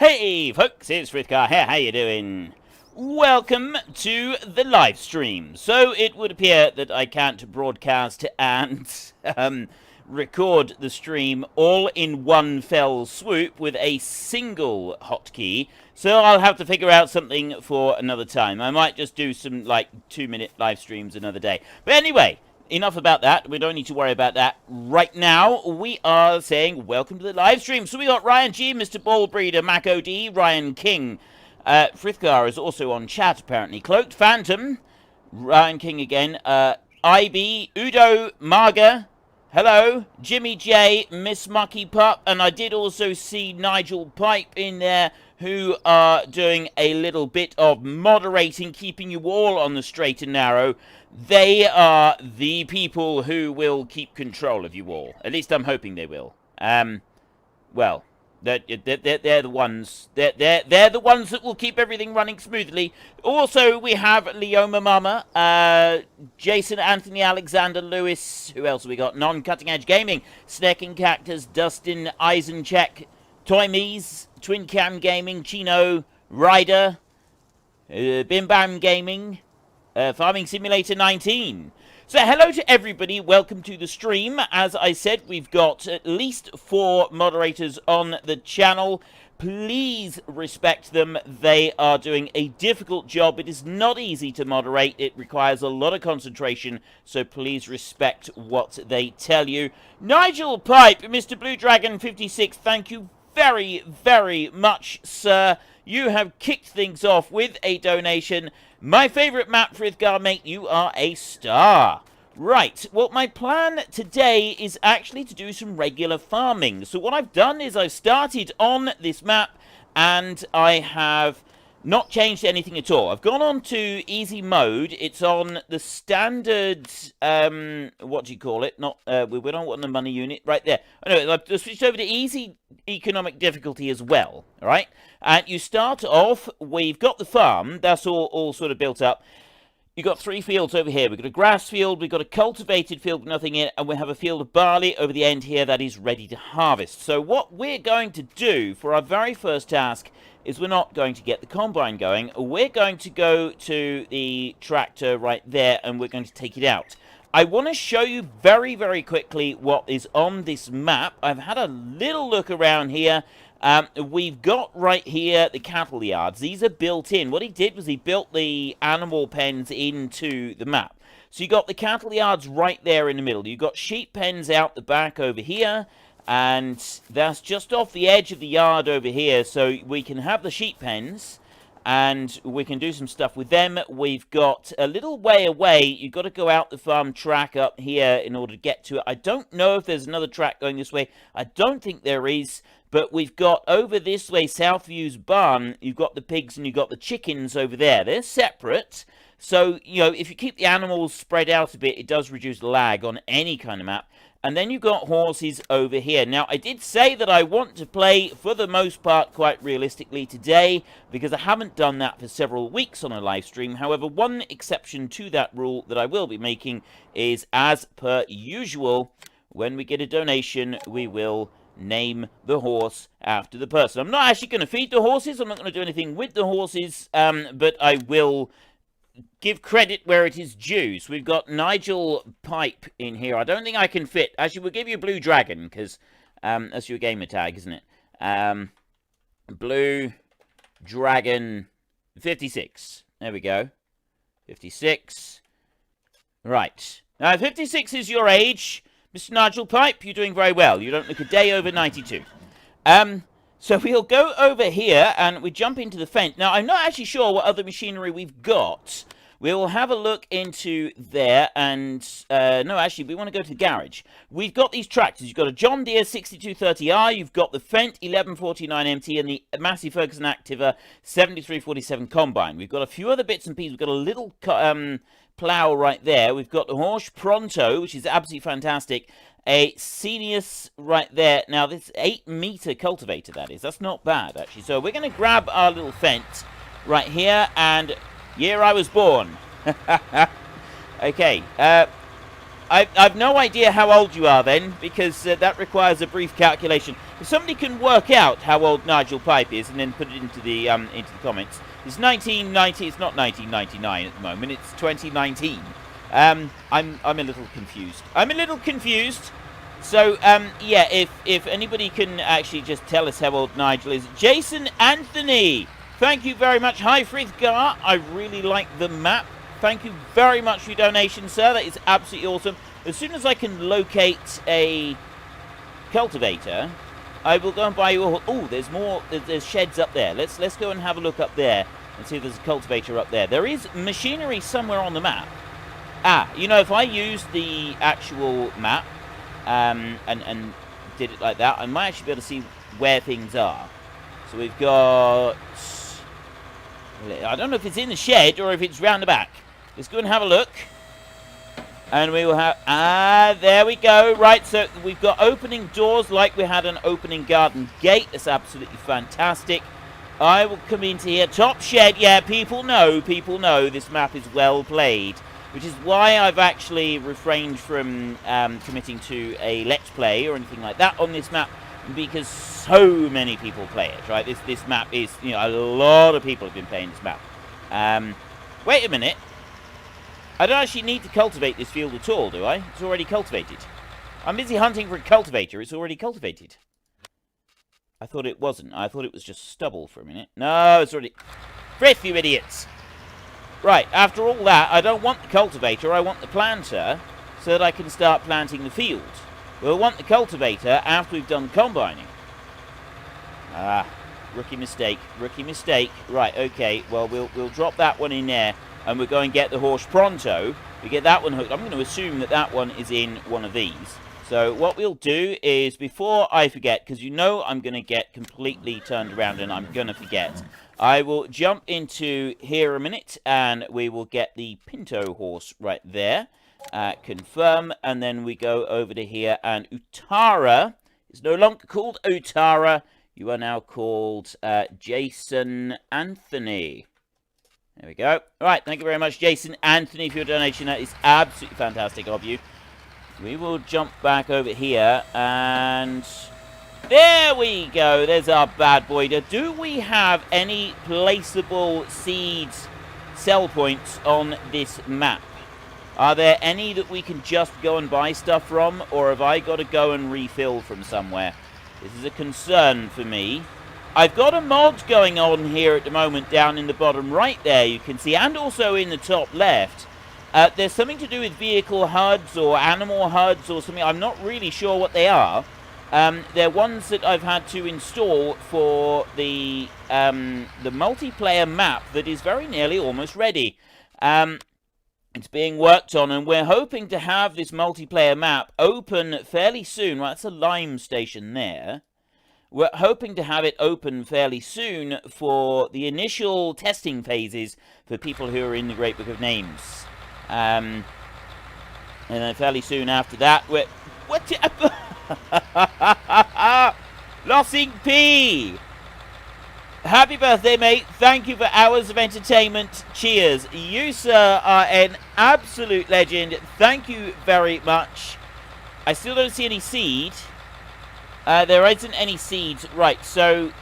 Hey folks, it's Frithgar here, how you doing? Welcome to the live stream. So it would appear that I can't broadcast and record the stream all in one fell swoop with a single hotkey. So I'll have to figure out something for another time. I might just do some like 2-minute live streams another day. But anyway, enough about that. We don't need to worry about that right now. We are saying welcome to the live stream. So we got Ryan G, Mr. Ballbreeder, Mac OD, Ryan King. Frithgar is also on chat, apparently. Cloaked Phantom, Ryan King again. IB, Udo, Marga, hello. Jimmy J, Miss Mucky Pup. And I did also see Nigel Pipe in there, who are doing a little bit of moderating, keeping you all on the straight and narrow. They are the people who will keep control of you all. At least I'm hoping they will. Well, they're the ones. They're the ones that will keep everything running smoothly. Also, we have Leoma Mama, Jason Anthony Alexander Lewis. Who else have we got? Non-Cutting Edge Gaming, Snecking Cactus, Dustin Eisencheck, Toy Mees, Twin Cam Gaming, Chino, Ryder, Bim Bam Gaming, Farming Simulator 19. So hello to everybody, welcome to the stream. As I said, we've got at least 4 moderators on the channel. Please respect them. They are doing a difficult job. It is not easy to moderate. It requires a lot of concentration, so please respect what they tell you. Nigel Pipe, Mr. Blue Dragon 56, thank you very, very much, sir. You have kicked things off with a donation. My favourite map, Frithgar, mate, you are a star. Right, well, my plan today is actually to do some regular farming. So what I've done is I've started on this map, and I have not changed anything at all. I've gone on to easy mode. It's on the standard, what do you call it? Not, we went on the money unit, right there. Anyway, I've switched over to easy economic difficulty as well, all right? And you start off, we've got the farm, that's all sort of built up. You've got 3 fields over here. We've got a grass field, we've got a cultivated field with nothing in it, and we have a field of barley over the end here that is ready to harvest. So what we're going to do for our very first task is we're not going to get the combine going. We're going to go to the tractor right there, and we're going to take it out. I want to show you very, very quickly what is on this map. I've had a little look around here. We've got right here the cattle yards. These are built in. What he did was he built the animal pens into the map. So you got the cattle yards right there in the middle. You've got sheep pens out the back over here. And that's just off the edge of the yard over here. So we can have the sheep pens, and we can do some stuff with them. We've got a little way away. You've got to go out the farm track up here in order to get to it. I don't know if there's another track going this way. I don't think there is. But we've got over this way, Southview's barn. You've got the pigs and you've got the chickens over there. They're separate. So, you know, if you keep the animals spread out a bit, it does reduce lag on any kind of map. And then you've got horses over here. Now, I did say that I want to play, for the most part, quite realistically today, because I haven't done that for several weeks on a live stream. However, one exception to that rule that I will be making is, as per usual, when we get a donation, we will name the horse after the person. I'm not actually going to feed the horses. I'm not going to do anything with the horses, but I will give credit where it is due. So we've got Nigel Pipe in here. I don't think I can fit. Actually, we'll give you Blue Dragon, because that's your gamer tag, isn't it? Blue Dragon 56. There we go. 56. Right. Now, if 56 is your age, Mr. Nigel Pipe, you're doing very well. You don't look a day over 92. So we'll go over here and we jump into the fence. Now, I'm not actually sure what other machinery we've got. We'll have a look into there, and no, actually, we want to go to the garage. We've got these tractors. You've got a John Deere 6230R, you've got the Fendt 1149MT, and the Massey Ferguson Activa 7347 Combine. We've got a few other bits and pieces. We've got a little plow right there. We've got the Horsch Pronto, which is absolutely fantastic. A Senius right there. Now, this 8-meter cultivator, that is. That's not bad, actually. So we're going to grab our little Fendt right here, and year I was born. Okay. I've no idea how old you are then, because that requires a brief calculation. If somebody can work out how old Nigel Pipe is and then put it into the comments. It's 1990. It's not 1999 at the moment. It's 2019. I'm a little confused. So yeah, if anybody can actually just tell us how old Nigel is. Jason Anthony, thank you very much. Hi Frithgar, I really like the map. Thank you very much for your donation, sir. That is absolutely awesome. As soon as I can locate a cultivator, I will go and buy you a... Oh, there's more. There's sheds up there. Let's go and have a look up there and see if there's a cultivator up there. There is machinery somewhere on the map. Ah, you know, if I used the actual map and did it like that, I might actually be able to see where things are. So we've got... I don't know if it's in the shed or if it's round the back. Let's go and have a look. And we will have... Ah, there we go. Right, so we've got opening doors like we had an opening garden gate. That's absolutely fantastic. I will come into here. Top shed. Yeah, people know this map is well played. Which is why I've actually refrained from committing to a Let's Play or anything like that on this map. Because so many people play it, right? This map is... You know, a lot of people have been playing this map. Wait a minute. I don't actually need to cultivate this field at all, do I? It's already cultivated. I'm busy hunting for a cultivator. It's already cultivated. I thought it wasn't. I thought it was just stubble for a minute. No, it's already... Frith, you idiots! Right, after all that, I don't want the cultivator. I want the planter so that I can start planting the field. We'll want the cultivator after we've done combining. Ah, rookie mistake. Rookie mistake. Right, okay. Well, we'll drop that one in there. And we're going to get the horse pronto. We get that one hooked. I'm going to assume that that one is in one of these. So what we'll do is, before I forget, because you know I'm going to get completely turned around and I'm going to forget, I will jump into here a minute and we will get the Pinto horse right there. Confirm. And then we go over to here and Utara is no longer called Utara. You are now called Jason Anthony. There we go. All right, thank you very much, Jason Anthony, for your donation. That is absolutely fantastic of you. We will jump back over here, and there we go. There's our bad boy. Do we have any placeable seeds sell points on this map? Are there any that we can just go and buy stuff from, or have I got to go and refill from somewhere? This is a concern for me. I've got a mod going on here at the moment down in the bottom right there, you can see, and also in the top left. There's something to do with vehicle HUDs or animal HUDs or something. I'm not really sure what they are. They're ones that I've had to install for the multiplayer map that is very nearly almost ready. It's being worked on, and we're hoping to have this multiplayer map open fairly soon. Well, that's a lime station there. We're hoping to have it open fairly soon for the initial testing phases for people who are in the Great Book of Names. And then fairly soon after that, Lossing P! Happy birthday, mate. Thank you for hours of entertainment. Cheers. You, sir, are an absolute legend. Thank you very much. I still don't see any seed. There isn't any seeds. Right, so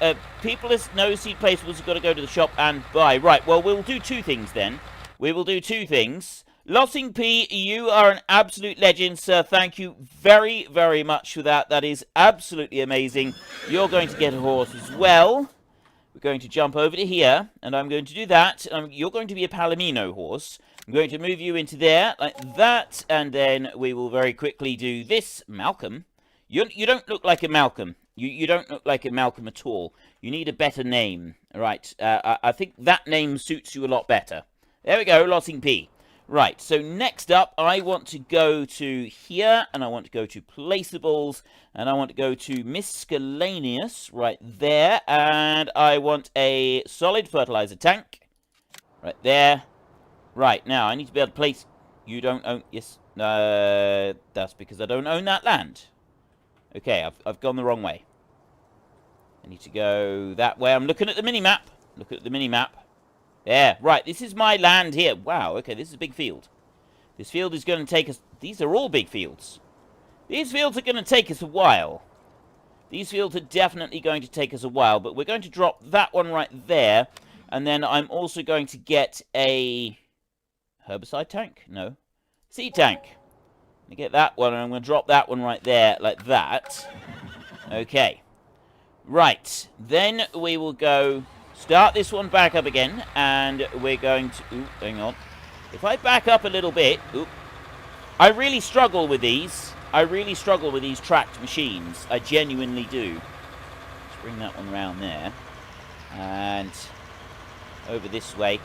people with no seed placeables have got to go to the shop and buy. Right, well, we'll do two things then. We will do two things. Lossing P, you are an absolute legend, sir. Thank you very, very much for that. That is absolutely amazing. You're going to get a horse as well. We're going to jump over to here, and I'm going to do that. You're going to be a Palomino horse. I'm going to move you into there, like that, and then we will very quickly do this. Malcolm. You don't look like a Malcolm. You don't look like a Malcolm at all. You need a better name. Right, I think that name suits you a lot better. There we go, Lossing P. Right, so next up, I want to go to here, and I want to go to Placeables, and I want to go to Miscellaneous, right there, and I want a solid fertilizer tank, right there. Right, now, I need to be able to place... You don't own... Yes, that's because I don't own that land. Okay, I've gone the wrong way. I need to go that way. I'm looking at the mini-map. Look at the mini-map. There. Right, this is my land here. Wow, okay, this is a big field. This field is going to take us... These are all big fields. These fields are going to take us a while. These fields are definitely going to take us a while, but we're going to drop that one right there. And then I'm also going to get a herbicide tank? No. Seed tank. I get that one, and I'm going to drop that one right there, like that. Okay. Right. Then we will go start this one back up again, and we're going to... Ooh, hang on. If I back up a little bit... Ooh. I really struggle with these. I really struggle with these tracked machines. I genuinely do. Let's bring that one around there. And over this way.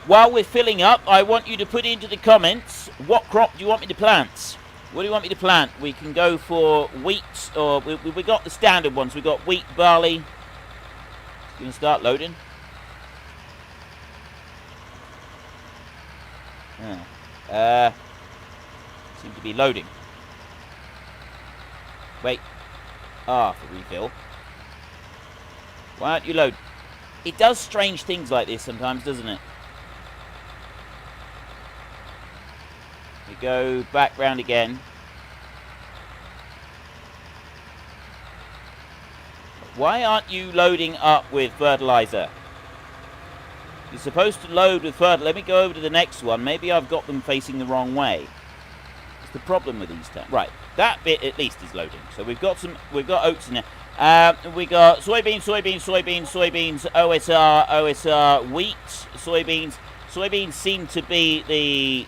While we're filling up, I want you to put into the comments, what crop do you want me to plant? What do you want me to plant? We can go for wheat, or we got the standard ones. We got wheat, barley. It's going to start loading. Seems to be loading. Wait. For refill. Why aren't you load? It does strange things like this sometimes, doesn't it? We go back round again. Why aren't you loading up with fertilizer? You're supposed to load with fertilizer. Let me go over to the next one. Maybe I've got them facing the wrong way. It's the problem with these tanks. Right, that bit at least is loading. So we've got oats in there. We got soybeans, OSR, wheat, soybeans. Soybeans seem to be the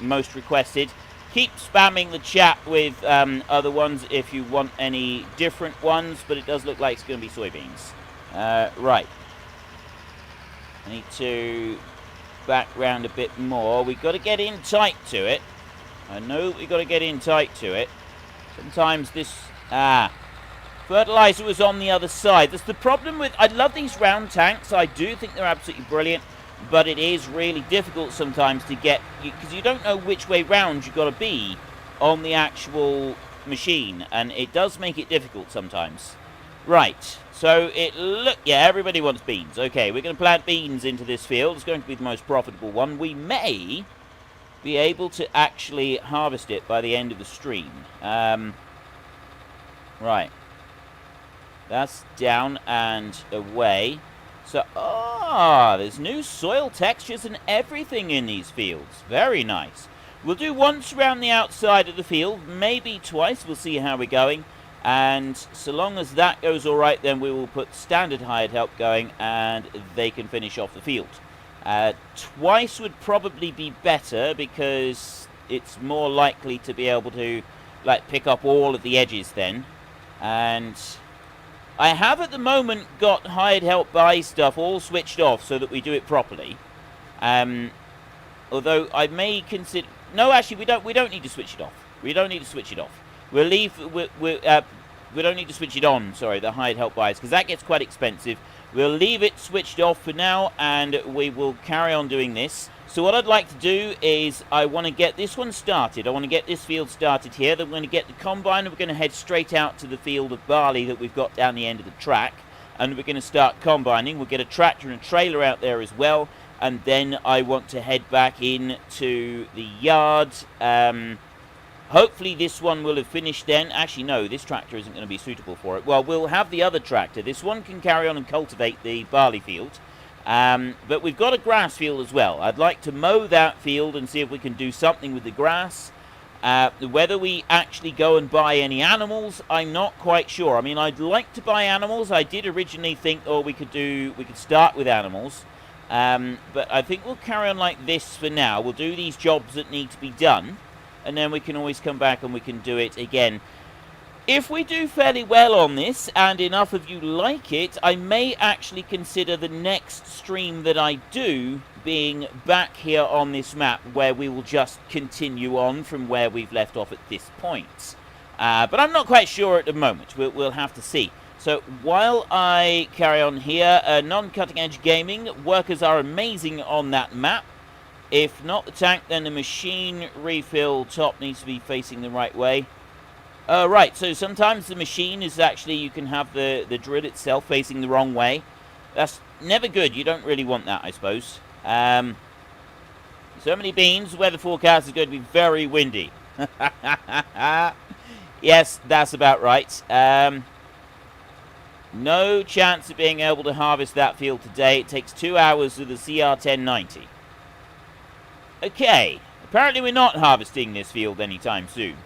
most requested. Keep spamming the chat with other ones if you want any different ones, but it does look like it's going to be soybeans. Right. I need to back round a bit more. We've got to get in tight to it. I know we've got to get in tight to it. Sometimes this... fertilizer was on the other side. That's the problem with... I love these round tanks. I do think they're absolutely brilliant. But it is really difficult sometimes to get... Because you don't know which way round you've got to be on the actual machine. And it does make it difficult sometimes. Right. So it look... Yeah, everybody wants beans. Okay, we're going to plant beans into this field. It's going to be the most profitable one. We may be able to actually harvest it by the end of the stream. Right. That's down and away. So, there's new soil textures and everything in these fields. Very nice. We'll do once around the outside of the field, maybe twice. We'll see how we're going. And so long as that goes all right, then we will put standard hired help going, and they can finish off the field. Twice would probably be better, because it's more likely to be able to, like, pick up all of the edges then. And... I have at the moment got hired help buy stuff all switched off so that we do it properly. Although I may consider... No, actually, we don't need to switch it off. We don't need to switch it off. We'll leave... we don't need to switch it on, sorry, the hired help buys, because that gets quite expensive. We'll leave it switched off for now, and we will carry on doing this. So what I'd like to do is I want to get this one started. I want to get this field started here. Then we're going to get the combine, and we're going to head straight out to the field of barley that we've got down the end of the track. And we're going to start combining. We'll get a tractor and a trailer out there as well. And then I want to head back into the yard. Hopefully this one will have finished then. Actually, no, this tractor isn't going to be suitable for it. Well, we'll have the other tractor. This one can carry on and cultivate the barley field. But we've got a grass field as well. I'd like to mow that field and see if we can do something with the grass. Whether we actually go and buy any animals, I'm not quite sure. I mean, I'd like to buy animals. I did originally think, we could start with animals. But I think we'll carry on like this for now. We'll do these jobs that need to be done, and then we can always come back and we can do it again. If we do fairly well on this, and enough of you like it, I may actually consider the next stream that I do being back here on this map, where we will just continue on from where we've left off at this point. But I'm not quite sure at the moment. We'll have to see. So while I carry on here, non-cutting edge gaming, workers are amazing on that map. If not the tank, then the machine refill top needs to be facing the right way. Right, so sometimes the machine is actually, you can have the drill itself facing the wrong way. That's never good. You don't really want that, I suppose. So many beans. Weather forecast is going to be very windy. Yes, that's about right. No chance of being able to harvest that field today. It takes 2 hours with the CR1090. Okay, apparently we're not harvesting this field anytime soon.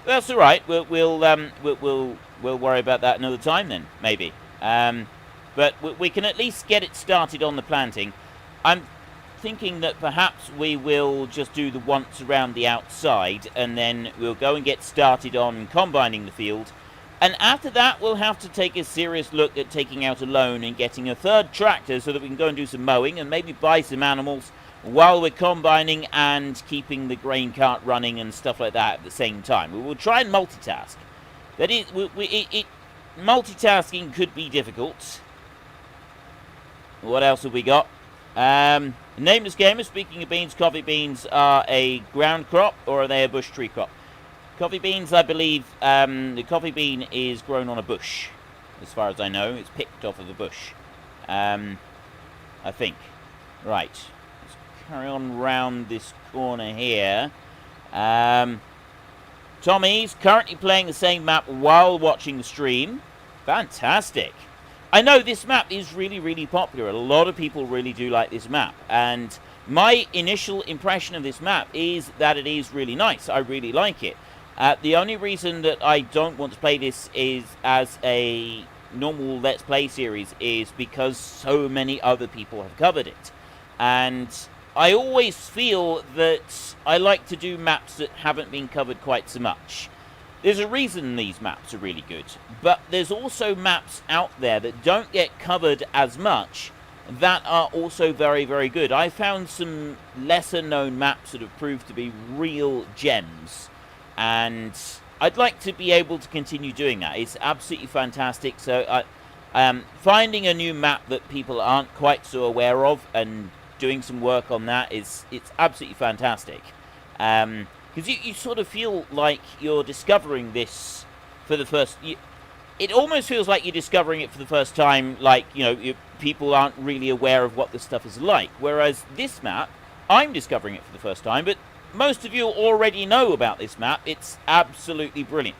That's all right. We'll worry about that another time then, maybe. But we can at least get it started on the planting. I'm thinking that perhaps we will just do the once around the outside, and then we'll go and get started on combining the field. And after that, we'll have to take a serious look at taking out a loan and getting a third tractor so that we can go and do some mowing and maybe buy some animals while we're combining and keeping the grain cart running and stuff like that at the same time. We will try and multitask. That is, multitasking could be difficult. What else have we got? Nameless Gamer, speaking of beans, coffee beans are a ground crop, or are they a bush tree crop? Coffee beans, I believe, the coffee bean is grown on a bush, as far as I know. It's picked off of a bush. I think. Right. Let's carry on round this corner here. Tommy's currently playing the same map while watching the stream. Fantastic. I know this map is really, really popular. A lot of people really do like this map. And my initial impression of this map is that it is really nice. I really like it. The only reason that I don't want to play this is as a normal Let's Play series is because so many other people have covered it. And I always feel that I like to do maps that haven't been covered quite so much. There's a reason these maps are really good, but there's also maps out there that don't get covered as much that are also very, very good. I found some lesser known maps that have proved to be real gems. And I'd like to be able to continue doing that. It's absolutely fantastic. So finding a new map that people aren't quite so aware of and doing some work on that it's absolutely fantastic. Because you sort of feel like you're discovering this for the first... It almost feels like you're discovering it for the first time, like, you know, people aren't really aware of what the stuff is like. Whereas this map, I'm discovering it for the first time, but most of you already know about this map. It's absolutely brilliant.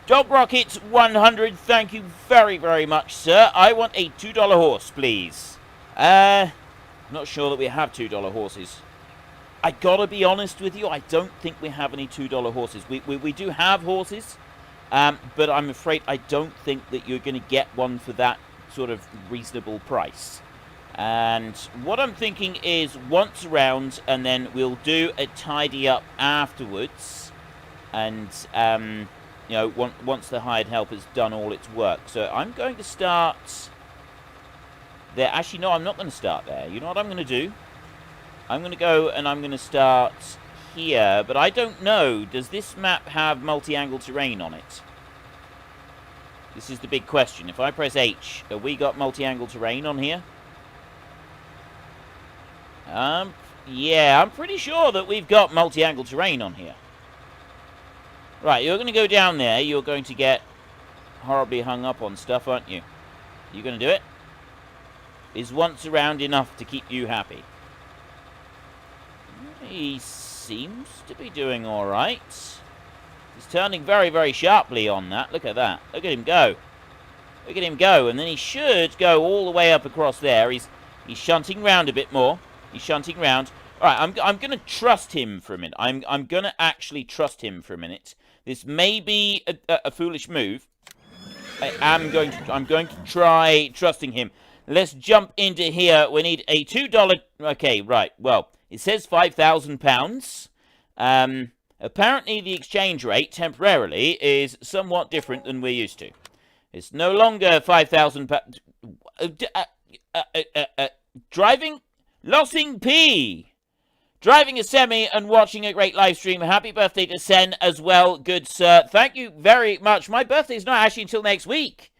Dog Rockets 100, thank you very, very much, sir. I want a $2 horse, please. I'm not sure that we have $2 horses. I gotta be honest with you, I don't think we have any $2 horses. We do have horses, but I'm afraid I don't think that you're going to get one for that sort of reasonable price. And what I'm thinking is once around, and then we'll do a tidy up afterwards. And, you know, once the hired help has done all its work. So I'm going to start there. Actually, no, I'm not going to start there. You know what I'm going to do? I'm going to go and I'm going to start here. But I don't know. Does this map have multi-angle terrain on it? This is the big question. If I press H, have we got multi-angle terrain on here? Yeah, I'm pretty sure that we've got multi-angle terrain on here. Right, you're going to go down there. You're going to get horribly hung up on stuff, aren't you? You going to do it? Is once around enough to keep you happy? He seems to be doing all right. He's turning very, very sharply on that. Look at that. Look at him go. Look at him go. And then he should go all the way up across there. He's shunting round a bit more. He's shunting round. All right, I'm going to trust him for a minute. I'm going to actually trust him for a minute. This may be a foolish move. I'm going to try trusting him. Let's jump into here. We need a $2. Okay, right. Well, it says £5,000. Apparently, the exchange rate temporarily is somewhat different than we're used to. It's no longer £5,000. Driving. Lossing P. Driving a semi and watching a great live stream. Happy birthday to Sen as well, good sir. Thank you very much. My birthday's not actually until next week.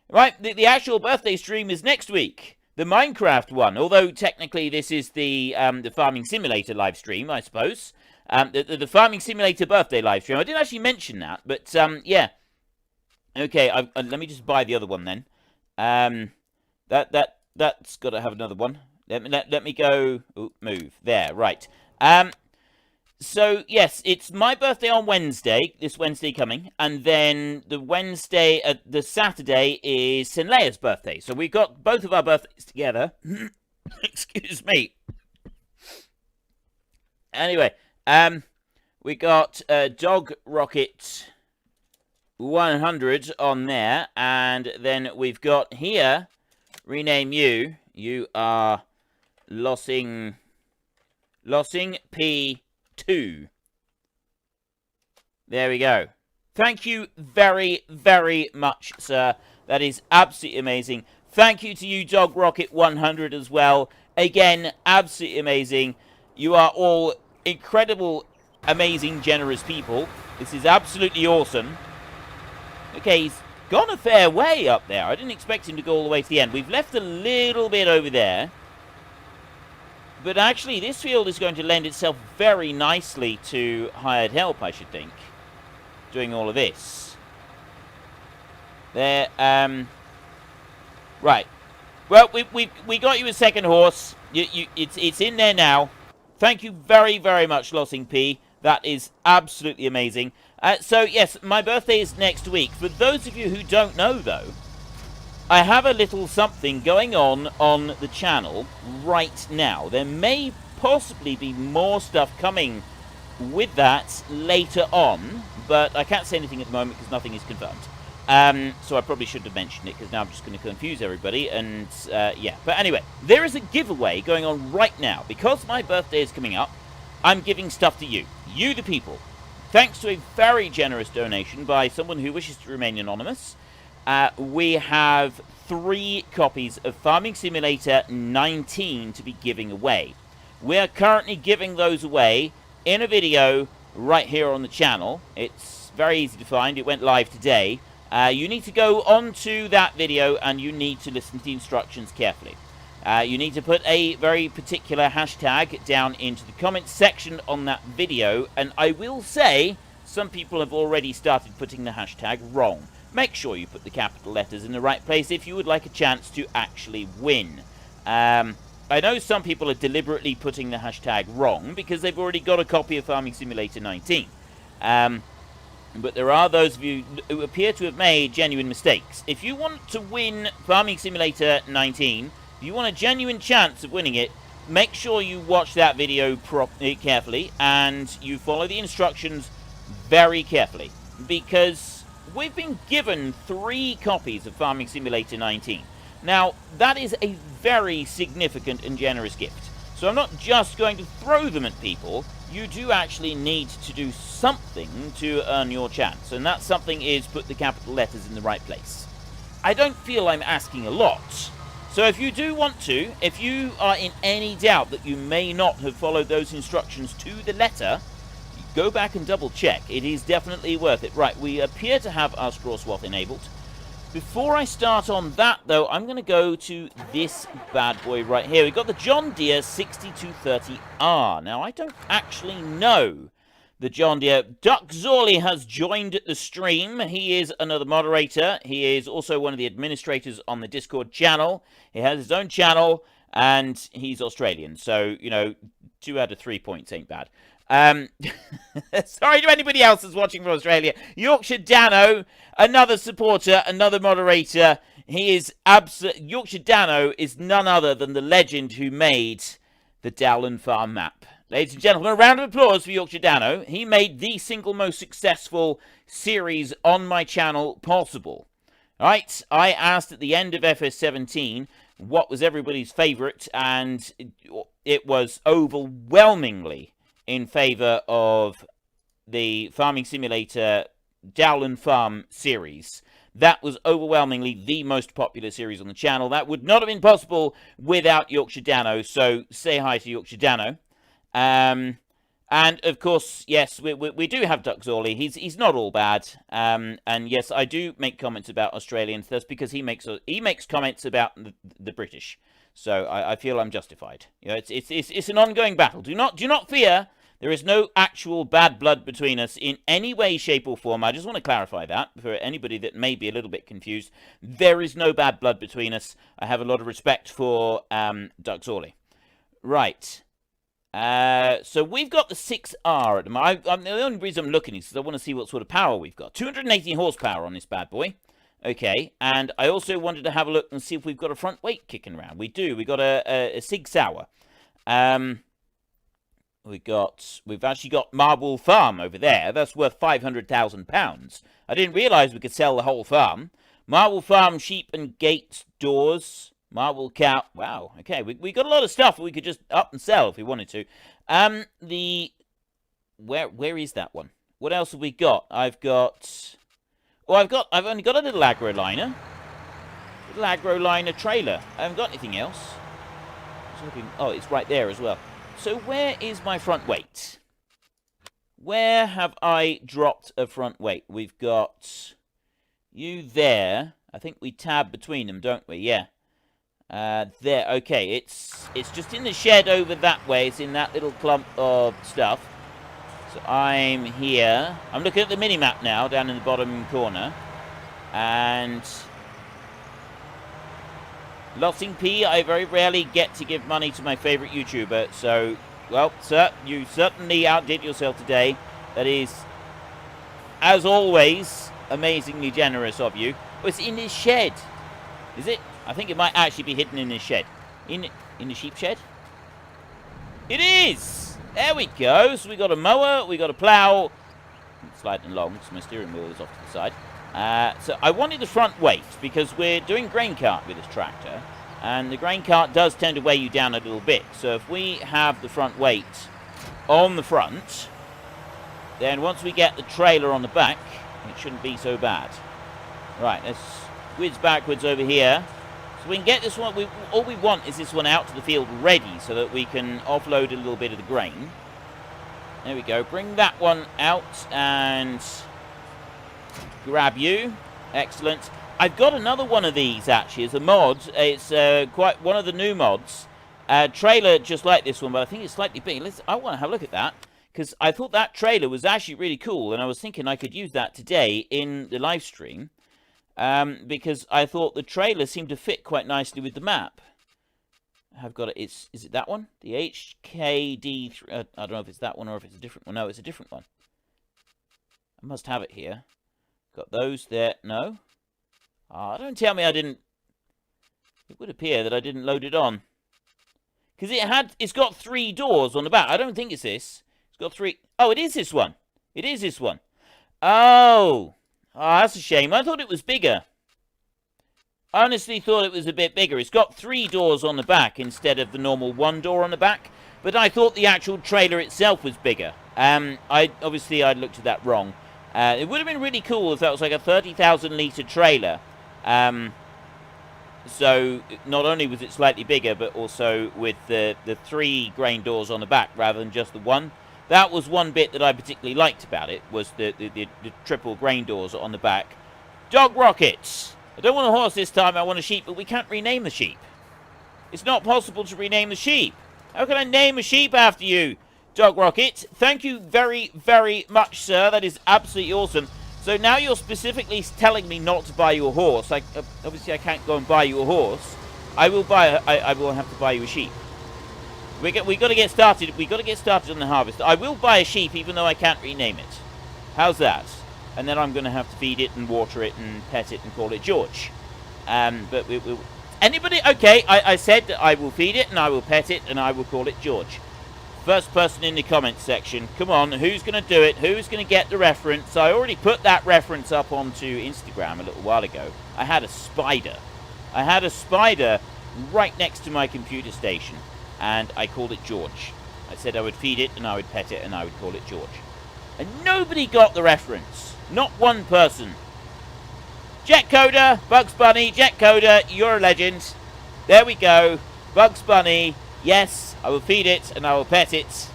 Right, the actual birthday stream is next week. The Minecraft one. Although technically this is the Farming Simulator live stream, I suppose. The Farming Simulator birthday live stream. I didn't actually mention that, but yeah. Okay, let me just buy the other one then. That's got to have another one. Let me go. Ooh, move there. Right. So yes, it's my birthday on Wednesday, this Wednesday coming, and then the Saturday is Sinleia's birthday. So we've got both of our birthdays together. Excuse me. Anyway, we got Dog Rocket 100 on there, and then we've got here, rename you. You are Lossing P2. There we go. Thank you very, very much, sir. That is absolutely amazing. Thank you to you, Dog Rocket 100 as well. Again, absolutely amazing. You are all incredible, amazing, generous people. This is absolutely awesome. Okay, he's gone a fair way up there. I didn't expect him to go all the way to the end. We've left a little bit over there. But actually, this field is going to lend itself very nicely to hired help, I should think. Doing all of this. There, right. Well, we got you a second horse. It's in there now. Thank you very, very much, Lossing P. That is absolutely amazing. So, yes, my birthday is next week. For those of you who don't know, though, I have a little something going on the channel right now. There may possibly be more stuff coming with that later on, but I can't say anything at the moment because nothing is confirmed. So I probably shouldn't have mentioned it because now I'm just going to confuse everybody, and yeah. But anyway, there is a giveaway going on right now. Because my birthday is coming up, I'm giving stuff to you, the people. Thanks to a very generous donation by someone who wishes to remain anonymous, we have 3 copies of Farming Simulator 19 to be giving away. We are currently giving those away in a video right here on the channel. It's very easy to find. It went live today. You need to go onto that video and you need to listen to the instructions carefully. You need to put a very particular hashtag down into the comments section on that video, and I will say some people have already started putting the hashtag wrong. Make sure you put the capital letters in the right place if you would like a chance to actually win. I know some people are deliberately putting the hashtag wrong because they've already got a copy of Farming Simulator 19. But there are those of you who appear to have made genuine mistakes. If you want to win Farming Simulator 19, if you want a genuine chance of winning it, make sure you watch that video carefully and you follow the instructions very carefully. Because we've been given 3 copies of Farming Simulator 19. Now, that is a very significant and generous gift. So I'm not just going to throw them at people. You do actually need to do something to earn your chance. And that something is put the capital letters in the right place. I don't feel I'm asking a lot. So if you do want to, if you are in any doubt that you may not have followed those instructions to the letter, go back and double check. It is definitely worth it. Right, we appear to have our straw swath enabled. Before I start on that, though, I'm going to go to this bad boy right here. We've got the John Deere 6230R. Now, I don't actually know the John Deere. Duck Zorley has joined the stream. He is another moderator. He is also one of the administrators on the Discord channel. He has his own channel, and he's Australian. So, you know, 2 out of 3 points ain't bad. Sorry to anybody else that's watching from Australia. Yorkshire Dano, another supporter, another moderator. He is Yorkshire Dano is none other than the legend who made the Dowland Farm map. Ladies and gentlemen, a round of applause for Yorkshire Dano. He made the single most successful series on my channel possible. Right, I asked at the end of FS19 what was everybody's favourite, and it was overwhelmingly in favour of the Farming Simulator Dowland Farm series. That was overwhelmingly the most popular series on the channel. That would not have been possible without Yorkshire Dano, so say hi to Yorkshire Dano. And of course, yes, we do have Duck Zorley. He's not all bad. And yes, I do make comments about Australians. That's because he makes comments about the British. So I feel I'm justified. You know, it's an ongoing battle. Do not fear. There is no actual bad blood between us in any way, shape, or form. I just want to clarify that for anybody that may be a little bit confused. There is no bad blood between us. I have a lot of respect for Duck Zorley. Right. So we've got the 6R at the moment. The only reason I'm looking is because I want to see what sort of power we've got. 218 horsepower on this bad boy. Okay, and I also wanted to have a look and see if we've got a front weight kicking around. We do. We got a Sig Sauer. We've actually got Marwell Farm over there. That's worth £500,000. I didn't realise we could sell the whole farm. Marwell Farm, sheep and gates, doors. Marwell cow. Wow. Okay, we got a lot of stuff we could just up and sell if we wanted to. Where is that one? What else have we got? I've only got a little aggro liner. Little aggro liner trailer. I haven't got anything else. Oh, it's right there as well. So where is my front weight? Where have I dropped a front weight? We've got you there. I think we tab between them, don't we? Yeah. There. Okay, it's just in the shed over that way. It's in that little clump of stuff. So I'm here. I'm looking at the mini-map now, down in the bottom corner. And Lossing P, I very rarely get to give money to my favourite YouTuber. So, well, sir, you certainly outdid yourself today. That is, as always, amazingly generous of you. Oh, it's in his shed. Is it? I think it might actually be hidden in his shed. In the sheep shed? It is! There we go. So we got a mower, we got a plough. Sliding along, so my steering wheel is off to the side. So I wanted the front weight because we're doing grain cart with this tractor. And the grain cart does tend to weigh you down a little bit. So if we have the front weight on the front, then once we get the trailer on the back, it shouldn't be so bad. Right, let's whiz backwards over here. So we can get this one, all we want is this one out to the field ready so that we can offload a little bit of the grain. There we go. Bring that one out and grab you. Excellent. I've got another one of these, actually, as a mod. It's quite one of the new mods. Trailer just like this one, but I think it's slightly big. I want to have a look at that, because I thought that trailer was actually really cool, and I was thinking I could use that today in the live stream. Because I thought the trailer seemed to fit quite nicely with the map. I've got it. Is it that one? The HKD. I don't know if it's that one or if it's a different one. No, it's a different one. I must have it here. Got those there. No. Don't tell me I didn't. It would appear that I didn't load it on. Because it's got 3 doors on the back. I don't think it's this. It's got 3. Oh, it is this one. It is this one. Oh. Oh, that's a shame. I thought it was bigger. I honestly thought it was a bit bigger. It's got 3 doors on the back instead of the normal 1 door on the back. But I thought the actual trailer itself was bigger. Obviously, I looked at that wrong. It would have been really cool if that was like a 30,000 litre trailer. So, not only was it slightly bigger, but also with the 3 grain doors on the back rather than just the 1. That was one bit that I particularly liked about it, was the triple grain doors on the back. Dog rockets! I don't want a horse this time, I want a sheep, but we can't rename the sheep. It's not possible to rename the sheep. How can I name a sheep after you, Dog Rocket? Thank you very, very much, sir. That is absolutely awesome. So now you're specifically telling me not to buy you a horse. Obviously, I can't go and buy you a horse. I will have to buy you a sheep. We got to get started. We got to get started on the harvest. I will buy a sheep, even though I can't rename it. How's that? And then I'm going to have to feed it and water it and pet it and call it George. But anybody? Okay, I said that I will feed it and I will pet it and I will call it George. First person in the comments section. Come on, who's going to do it? Who's going to get the reference? I already put that reference up onto Instagram a little while ago. I had a spider. I had a spider right next to my computer station. And I called it George. I said I would feed it, and I would pet it, and I would call it George. And nobody got the reference. Not one person. Jet Coder, Bugs Bunny, Jet Coder, you're a legend. There we go. Bugs Bunny, yes, I will feed it, and I will pet it.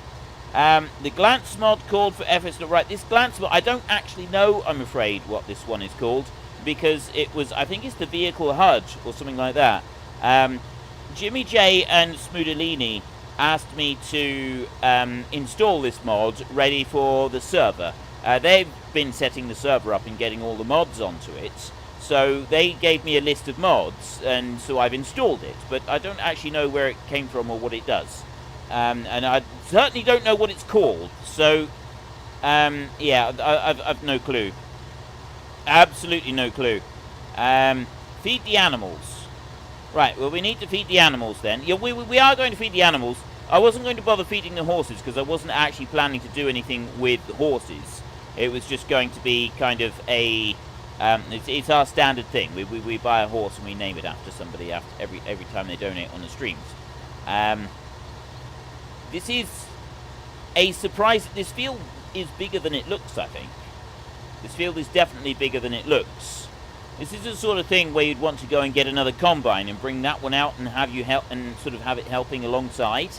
The Glance mod called for FS19. Right, this Glance mod, I don't actually know, I'm afraid, what this one is called. Because it was, I think it's the vehicle HUD, or something like that. Jimmy J and Smoodalini asked me to install this mod ready for the server. They've been setting the server up and getting all the mods onto it. So they gave me a list of mods, and so I've installed it. But I don't actually know where it came from or what it does. and I certainly don't know what it's called. So, yeah, I've no clue. Absolutely no clue. Feed the animals. Right, well, we need to feed the animals then. Yeah, we are going to feed the animals. I wasn't going to bother feeding the horses because I wasn't actually planning to do anything with the horses. It was just going to be kind of a... it's our standard thing. We buy a horse and we name it after somebody every time they donate on the streams. This is a surprise. This field is bigger than it looks, I think. This field is definitely bigger than it looks. This is the sort of thing where you'd want to go and get another combine and bring that one out and have you help and sort of have it helping alongside.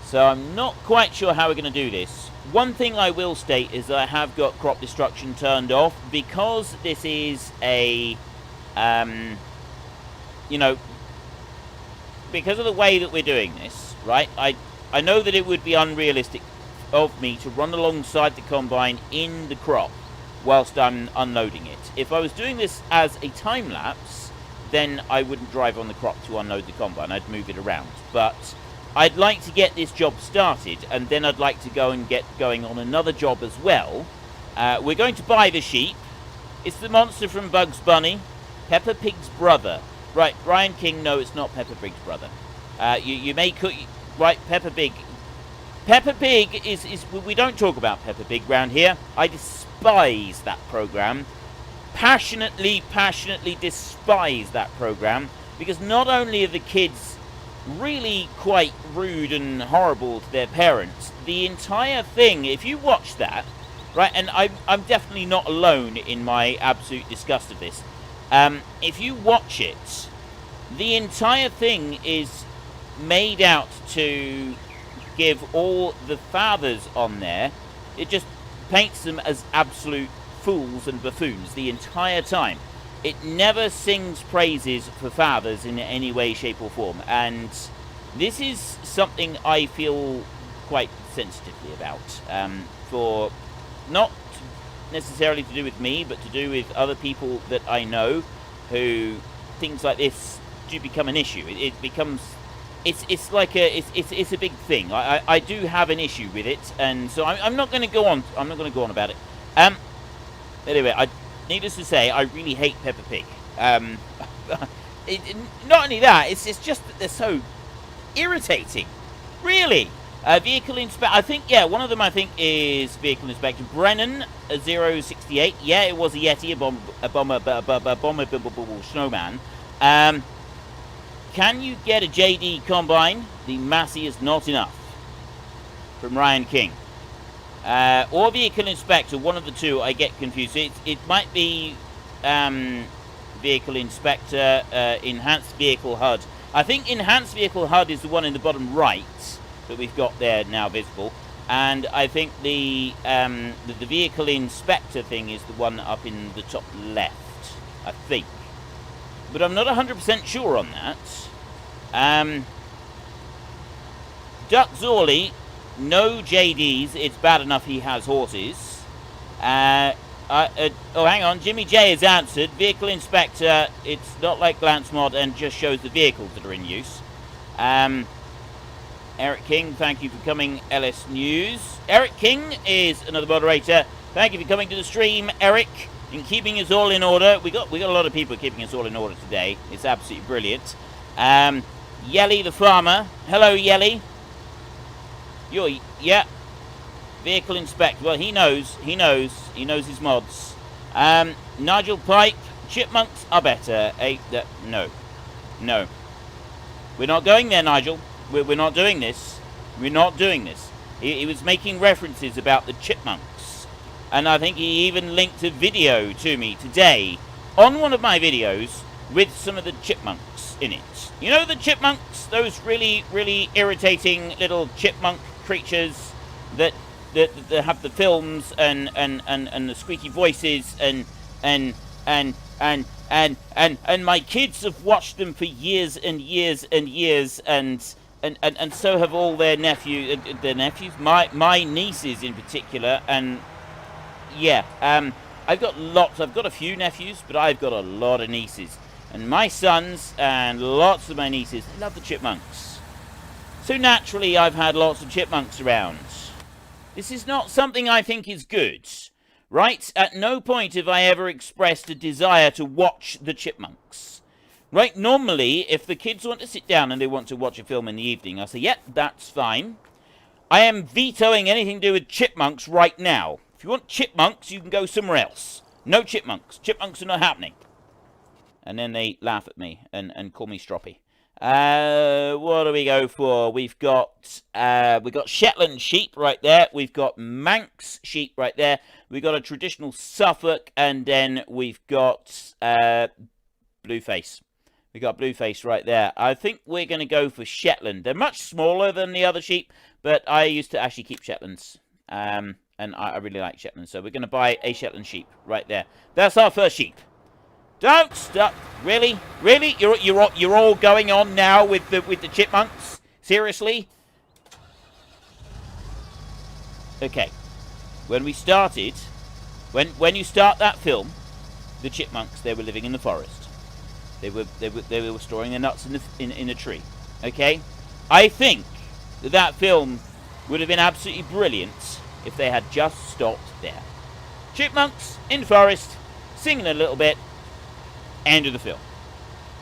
So I'm not quite sure how we're going to do this. One thing I will state is that I have got crop destruction turned off because this is a, you know, because of the way that we're doing this, right? I know that it would be unrealistic of me to run alongside the combine in the crop whilst I'm unloading it. If I was doing this as a time lapse, then I wouldn't drive on the crop to unload the combine. I'd move it around. But I'd like to get this job started, and then I'd like to go and get going on another job as well. We're going to buy the sheep. It's the monster from Bugs Bunny, Peppa Pig's brother. Right, Brian King, no, it's not Peppa Pig's brother. You may cook... Right, Peppa Pig. Peppa Pig is... We don't talk about Peppa Pig round here. I despise that program. Passionately despise that program. Because not only are the kids really quite rude and horrible to their parents, the entire thing, if you watch that, right, and I'm definitely not alone in my absolute disgust of this. If you watch it, the entire thing is made out to give all the fathers on there, it just paints them as absolute fools and buffoons the entire time. It never sings praises for fathers in any way, shape or form, and this is something I feel quite sensitively about, for not necessarily to do with me, but to do with other people that I know who things like this do become an issue. It becomes... It's like it's a big thing. I do have an issue with it, and so I'm not going to go on. I'm not going to go on about it. Anyway, needless to say, I really hate Peppa Pig. Not only that, it's just that they're so irritating. Really. Vehicle inspector. I think, yeah, one of them I think is vehicle inspector. Brennan 068. Yeah, it was a Yeti, a bomber snowman. Can you get a JD combine? The Massey is not enough. From Ryan King. Or vehicle inspector, one of the two. I get confused. It might be vehicle inspector, enhanced vehicle HUD. I think enhanced vehicle HUD is the one in the bottom right that we've got there now visible, and I think the vehicle inspector thing is the one up in the top left, I think, but I'm not 100% sure on that. Duck Zorley, no JDs. It's bad enough he has horses. Oh, hang on. Jimmy J has answered. Vehicle inspector. It's not like Glance Mod and just shows the vehicles that are in use. Eric King, thank you for coming. LS News. Eric King is another moderator. Thank you for coming to the stream, Eric, and keeping us all in order. We got a lot of people keeping us all in order today. It's absolutely brilliant. Yelly the farmer. Hello, Yelly. Yeah. Vehicle inspect. Well, he knows his mods. Nigel Pike. Chipmunks are better. No. We're not going there, Nigel. We're not doing this. We're not doing this. He was making references about the chipmunks, and I think he even linked a video to me today on one of my videos with some of the chipmunks in it. You know the chipmunks, those really, really irritating little chipmunk creatures that have the films and the squeaky voices and my kids have watched them for years and years and years, and so have all their nephews, my nieces in particular, and yeah, I've got a few nephews, but I've got a lot of nieces, and my sons and lots of my nieces, they love the chipmunks. So naturally, I've had lots of chipmunks around. This is not something I think is good, right? At no point have I ever expressed a desire to watch the chipmunks. Right? Normally, if the kids want to sit down and they want to watch a film in the evening, I say, yep, that's fine. I am vetoing anything to do with chipmunks right now. If you want chipmunks, you can go somewhere else. No chipmunks. Chipmunks are not happening. And then they laugh at me and call me stroppy. What do we go for? We've got Shetland sheep right there. We've got Manx sheep right there. We've got a traditional Suffolk, and then we've got Blueface. We got Blueface right there. I think we're going to go for Shetland. They're much smaller than the other sheep, but I used to actually keep Shetlands, and I really like Shetland. So we're going to buy a Shetland sheep right there. That's our first sheep. Don't stop! Really, really? You're all going on now with the chipmunks? Seriously? Okay. When we started, when you start that film, the chipmunks, they were living in the forest. They were storing their nuts in a tree. Okay? I think that film would have been absolutely brilliant if they had just stopped there. Chipmunks in forest, singing a little bit. End of the film.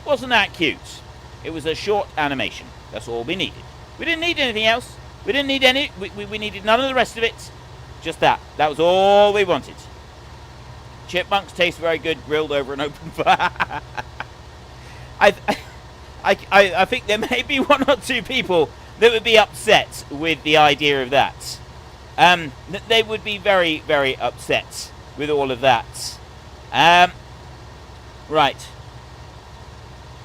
Wasn't that cute? It was a short animation. That's all we needed. We didn't need anything else. We didn't need any. We needed none of the rest of it. Just that. That was all we wanted. Chipmunks taste very good grilled over an open fire. I think there may be one or two people that would be upset with the idea of that. They would be very, very upset with all of that. Right.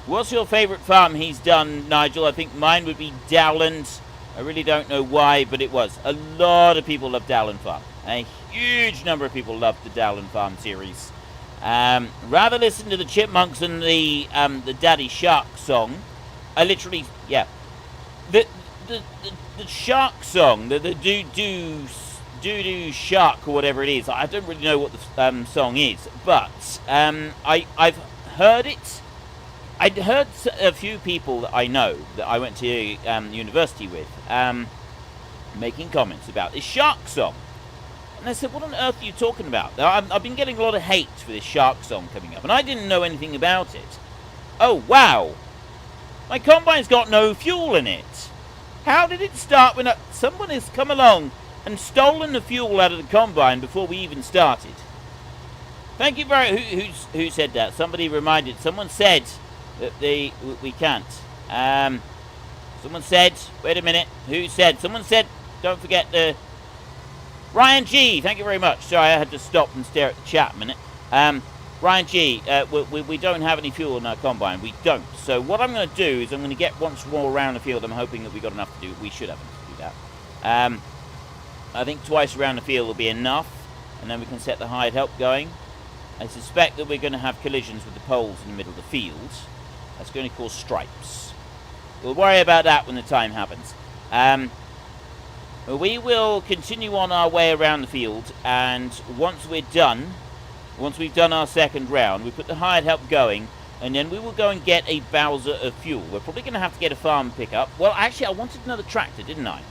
What's your favourite farm he's done, Nigel? I think mine would be Dowland. I really don't know why, but it was. A lot of people love Dowland Farm. A huge number of people love the Dowland Farm series. Rather listen to the Chipmunks and the Daddy Shark song. I literally, yeah. The shark song, the doo-doo shark or whatever it is. I don't really know what the song is, but I've heard it. I'd heard a few people that I know that I went to university with making comments about this shark song. And I said, what on earth are you talking about? I've been getting a lot of hate for this shark song coming up, and I didn't know anything about it. Oh, wow. My combine's got no fuel in it. How did it start when someone has come along and stolen the fuel out of the combine before we even started? Thank you very... Who said that? Somebody reminded... Someone said that we can't. Someone said... Wait a minute. Who said? Someone said... Don't forget the... Ryan G, thank you very much. Sorry, I had to stop and stare at the chat a minute. Ryan G, we don't have any fuel in our combine. We don't. So what I'm going to do is I'm going to get once more around the field. I'm hoping that we got enough to do. We should have enough to do that. I think twice around the field will be enough, and then we can set the hired help going. I suspect that we're going to have collisions with the poles in the middle of the field. That's going to cause stripes. We'll worry about that when the time happens. We will continue on our way around the field, and once we've done our second round, we put the hired help going, and then we will go and get a Bowser of fuel. We're probably going to have to get a farm pickup. Well, actually, I wanted another tractor, didn't I?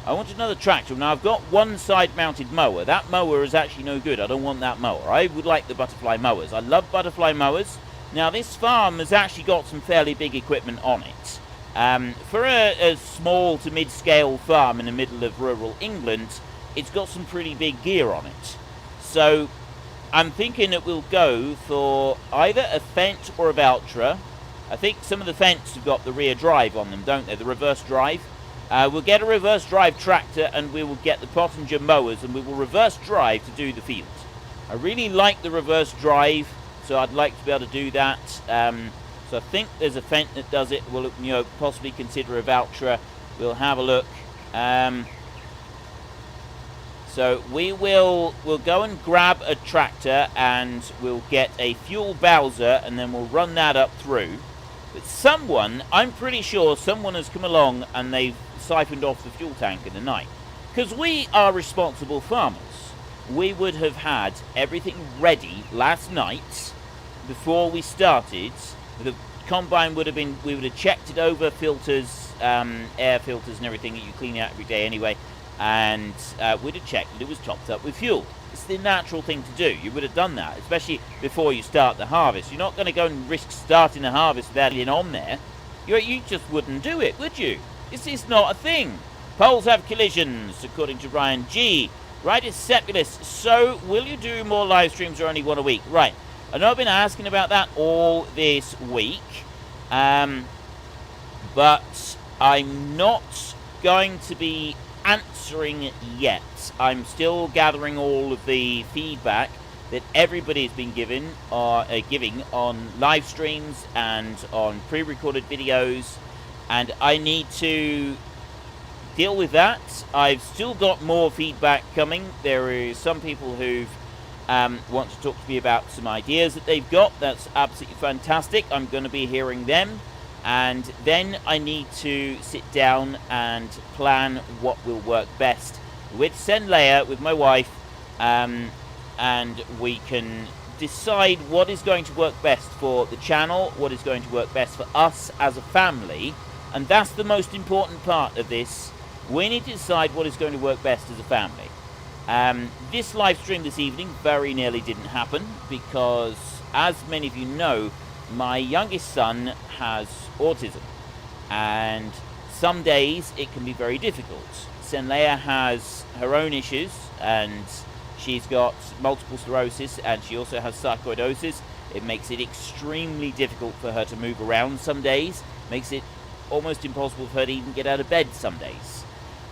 I wanted another tractor. Now, I've got one side-mounted mower. That mower is actually no good. I don't want that mower. I would like the butterfly mowers. I love butterfly mowers. Now, this farm has actually got some fairly big equipment on it. For a small to mid-scale farm in the middle of rural England, it's got some pretty big gear on it. So I'm thinking that we'll go for either a Fendt or a Valtra. I think some of the Fendts have got the rear drive on them, don't they? The reverse drive. We'll get a reverse drive tractor, and we will get the Pottinger mowers, and we will reverse drive to do the field. I really like the reverse drive, so I'd like to be able to do that. So I think there's a Fendt that does it. We'll, possibly consider a Valtra. We'll have a look. So we'll go and grab a tractor, and we'll get a fuel Bowser, and then we'll run that up through. But I'm pretty sure someone has come along and they've siphoned off the fuel tank in the night. Because we are responsible farmers. We would have had everything ready last night before we started. The combine we would have checked it over filters, air filters and everything that you clean out every day anyway, and would have checked that it was topped up with fuel. It's the natural thing to do. You would have done that, especially before you start the harvest. You're not going to go and risk starting the harvest without it on there. You just wouldn't do it, would you? This is not a thing. Poles have collisions, according to Ryan G. Right, it's Sepulus. So, will you do more live streams or only one a week? Right. I know I've been asking about that all this week. But I'm not going to be answering yet. I'm still gathering all of the feedback that everybody has been giving on live streams and on pre-recorded videos, and I need to deal with that. I've still got more feedback coming. There is some people who want to talk to me about some ideas that they've got. That's absolutely fantastic. I'm going to be hearing them. And then I need to sit down and plan what will work best with Senleia, with my wife, and we can decide what is going to work best for the channel, what is going to work best for us as a family, and that's the most important part of this. We need to decide what is going to work best as a family. This live stream this evening very nearly didn't happen because, as many of you know, my youngest son has autism, and some days it can be very difficult. Senleia has her own issues, and she's got multiple sclerosis, and she also has sarcoidosis. It makes it extremely difficult for her to move around some days, makes it almost impossible for her to even get out of bed some days.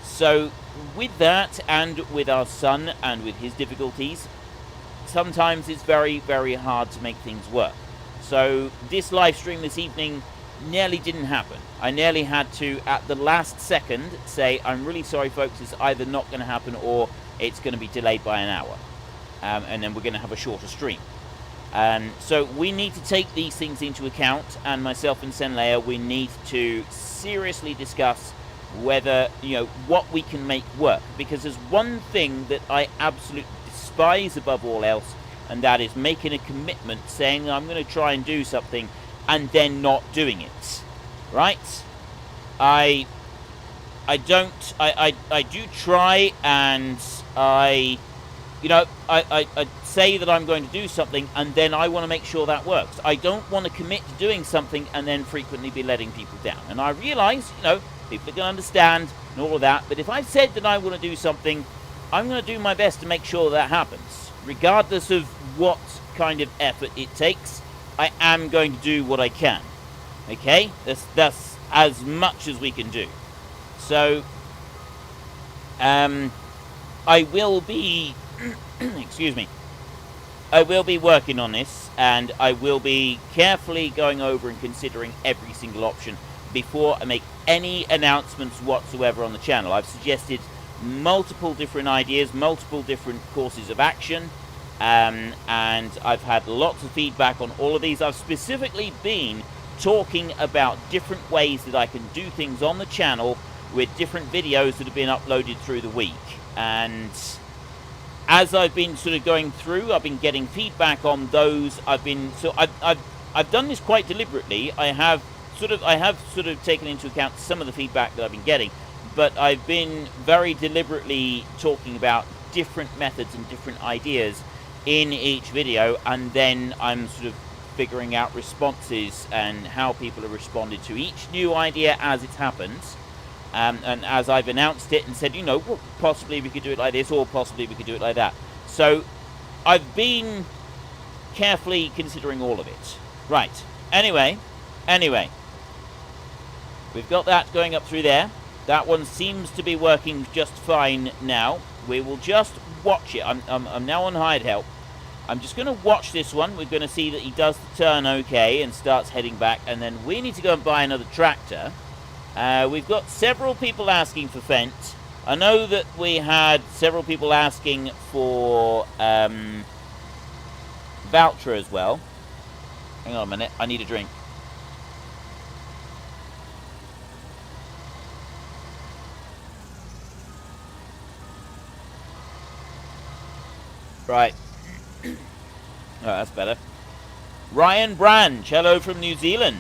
So with that, and with our son, and with his difficulties, sometimes it's very, very hard to make things work. So this live stream this evening nearly didn't happen. I nearly had to, at the last second, say, I'm really sorry folks, it's either not going to happen or it's going to be delayed by an hour. And then we're going to have a shorter stream. So we need to take these things into account, and myself and Senleia, we need to seriously discuss whether, what we can make work. Because there's one thing that I absolutely despise above all else, and that is making a commitment, saying I'm going to try and do something and then not doing it. Right? I do try, and I say that I'm going to do something, and then I want to make sure that works. I don't want to commit to doing something and then frequently be letting people down. And I realise, people are going to understand and all of that, but if I've said that I want to do something, I'm going to do my best to make sure that happens. Regardless of what kind of effort it takes, I am going to do what I can. Okay? That's as much as we can do. So, I will be, excuse me, I will be working on this, and I will be carefully going over and considering every single option before I make any announcements whatsoever on the channel. I've suggested multiple different ideas, multiple different courses of action, and I've had lots of feedback on all of these. I've specifically been talking about different ways that I can do things on the channel with different videos that have been uploaded through the week. And as I've been sort of going through, I've been getting feedback on those. I've done this quite deliberately. I have sort of taken into account some of the feedback that I've been getting, but I've been very deliberately talking about different methods and different ideas in each video, and then I'm sort of figuring out responses and how people have responded to each new idea as it happens. And as I've announced it and said, well, possibly we could do it like this, or possibly we could do it like that. So I've been carefully considering all of it. Right. Anyway, we've got that going up through there. That one seems to be working just fine now. We will just watch it. I'm now on hired help. I'm just going to watch this one. We're going to see that he does the turn okay and starts heading back, and then we need to go and buy another tractor. We've got several people asking for Fent. I know that we had several people asking for Voucher as well. Hang on a minute, I need a drink. Right. Oh, that's better. Ryan Branch, hello from New Zealand.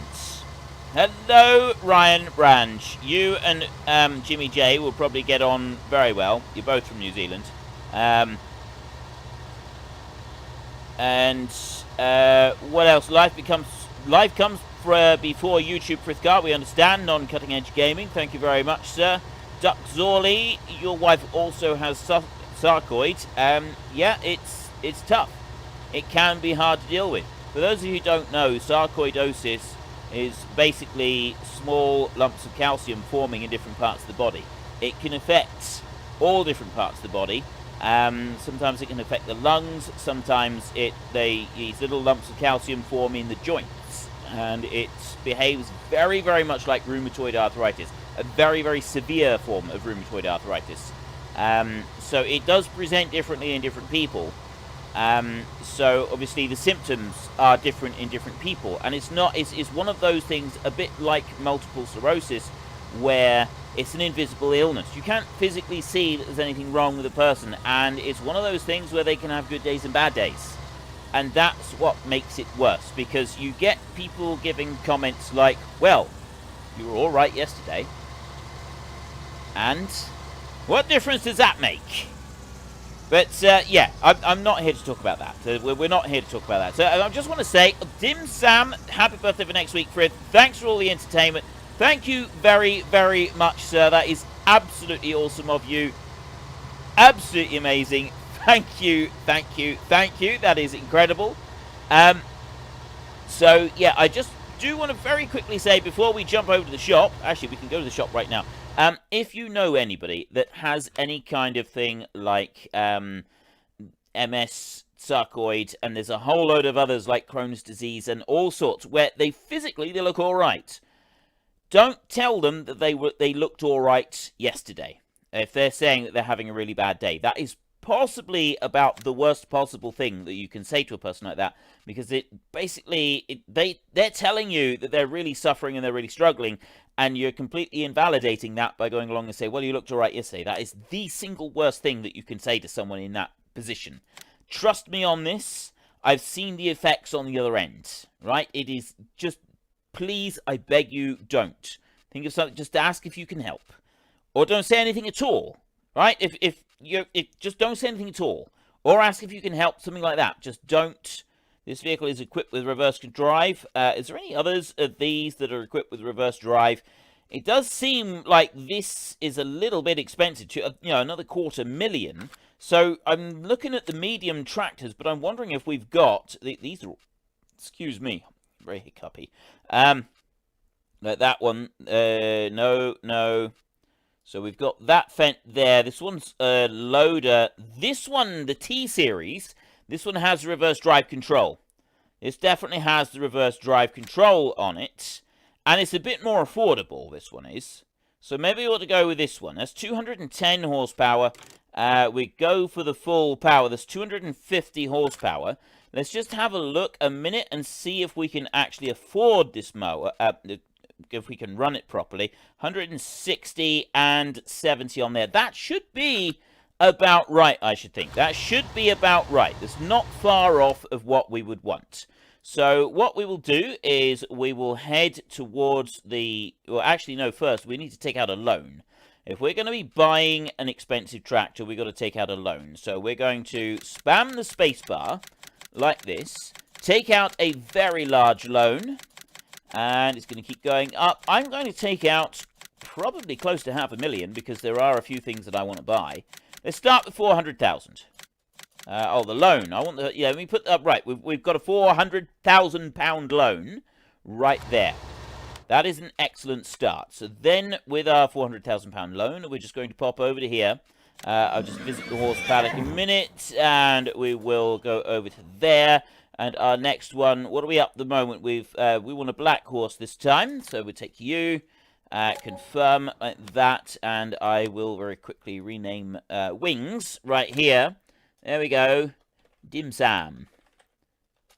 Hello, Ryan Branch. You and Jimmy J will probably get on very well. You're both from New Zealand. And what else? Life comes before YouTube, Frithgar. We understand. Non-cutting edge gaming. Thank you very much, sir. Duck Zorley, your wife also has sarcoid. Yeah, it's tough. It can be hard to deal with. For those of you who don't know, sarcoidosis is basically small lumps of calcium forming in different parts of the body. It can affect all different parts of the body. Sometimes it can affect the lungs. Sometimes these little lumps of calcium form in the joints, and it behaves very, very much like rheumatoid arthritis, a very, very severe form of rheumatoid arthritis. So it does present differently in different people. So obviously the symptoms are different in different people, and it's one of those things a bit like multiple sclerosis, where it's an invisible illness. You can't physically see that there's anything wrong with a person, and it's one of those things where they can have good days and bad days. And that's what makes it worse, because you get people giving comments like, well, you were all right yesterday, and what difference does that make? But, yeah, I'm not here to talk about that. We're not here to talk about that. So I just want to say, Dim Sam, happy birthday for next week, Fred. Thanks for all the entertainment. Thank you very, very much, sir. That is absolutely awesome of you. Absolutely amazing. Thank you, thank you, thank you. That is incredible. So, yeah, I just do want to very quickly say, before we jump over to the shop, actually, we can go to the shop right now. If you know anybody that has any kind of thing like MS, sarcoid, and there's a whole load of others like Crohn's disease and all sorts, where they look all right, don't tell them that they looked all right yesterday. If they're saying that they're having a really bad day, that is possibly about the worst possible thing that you can say to a person like that, because they're telling you that they're really suffering and they're really struggling, and you're completely invalidating that by going along and say, well, you looked all right yesterday. That is the single worst thing that you can say to someone in that position. Trust me on this. I've seen the effects on the other end, right? It is just, please, I beg you, don't. Think of something, just ask if you can help. Or don't say anything at all, right? If just don't say anything at all. Or ask if you can help, something like that. Just don't. This vehicle is equipped with reverse drive. Is there any others of these that are equipped with reverse drive? It does seem like this is a little bit expensive, to, another $250,000. So I'm looking at the medium tractors, but I'm wondering if we've got these are. Excuse me, very hiccupy. Like that one. No. So we've got that Fent there. This one's a loader. This one, the T series. This one has reverse drive control. This definitely has the reverse drive control on it. And it's a bit more affordable, this one is. So maybe we ought to go with this one. That's 210 horsepower. We go for the full power. That's 250 horsepower. Let's just have a look a minute and see if we can actually afford this mower. If we can run it properly. 160 and 70 on there. That should be about right, I should think. That should be about right. It's not far off of what we would want. So what we will do is we will head towards the... Well, actually, no, first we need to take out a loan. If we're going to be buying an expensive tractor, we've got to take out a loan. So we're going to spam the spacebar like this. Take out a very large loan. And it's going to keep going up. I'm going to take out probably close to $500,000 because there are a few things that I want to buy. Let's start with 400,000. Oh, the loan. I want the... Yeah, let me put up... Right, we've got a £400,000 loan right there. That is an excellent start. So then, with our £400,000 loan, we're just going to pop over to here. I'll just visit the horse paddock in a minute, and we will go over to there. And our next one, what are we up at the moment? We want a black horse this time, so we'll take you. Confirm that, and I will very quickly rename Wings right here. There we go. Dim Sam.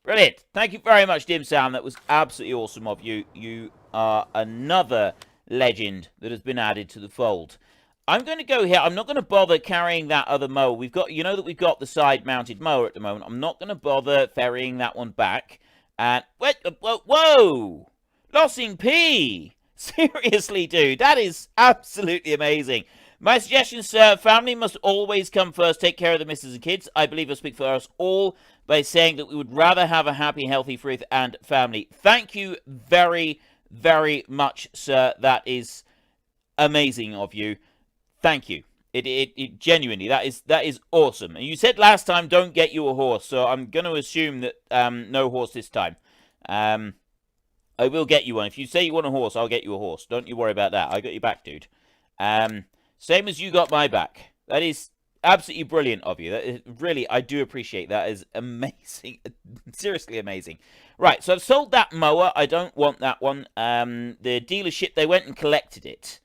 Brilliant. Thank you very much, Dim Sam. That was absolutely awesome of you. You are another legend that has been added to the fold. I'm going to go here. I'm not going to bother carrying that other mower. We've got, that we've got the side-mounted mower at the moment. I'm not going to bother ferrying that one back. And whoa! Lossing P! Seriously, dude, that is absolutely amazing. My suggestion, sir, family must always come first. Take care of the missus and kids. I believe I speak for us all by saying that we would rather have a happy, healthy, free and family. Thank you very, very much, sir. That is amazing of you. Thank you. It genuinely, that is awesome. And you said last time, don't get you a horse, so I'm going to assume that no horse this time. I will get you one. If you say you want a horse, I'll get you a horse. Don't you worry about that. I got your back, dude. Same as you got my back. That is absolutely brilliant of you. That is, really, I do appreciate that. That is amazing. Seriously amazing. Right, so I've sold that mower. I don't want that one. The dealership, they went and collected it.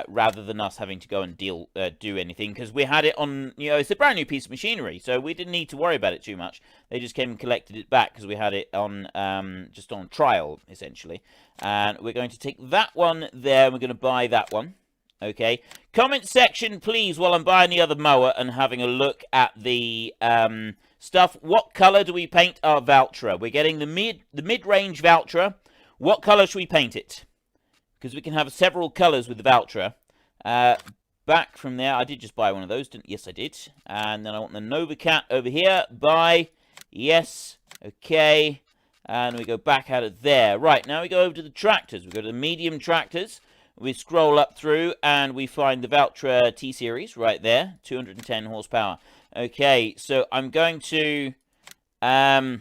Rather than us having to go and do anything, because we had it on, it's a brand new piece of machinery, so we didn't need to worry about it too much. They just came and collected it back because we had it on just on trial, essentially. And we're going to take that one there, and we're going to buy that one. Okay. Comment section, please, while I'm buying the other mower and having a look at the stuff. What color do we paint our Valtra? We're getting the mid-range Valtra. What color should we paint it? Because we can have several colours with the Valtra. Back from there, I did just buy one of those, didn't? Yes, I did. And then I want the Nova Cat over here. Buy. Yes. Okay. And we go back out of there. Right, now we go over to the tractors. We go to the medium tractors. We scroll up through and we find the Valtra T-Series right there. 210 horsepower. Okay, so I'm going to... yeah,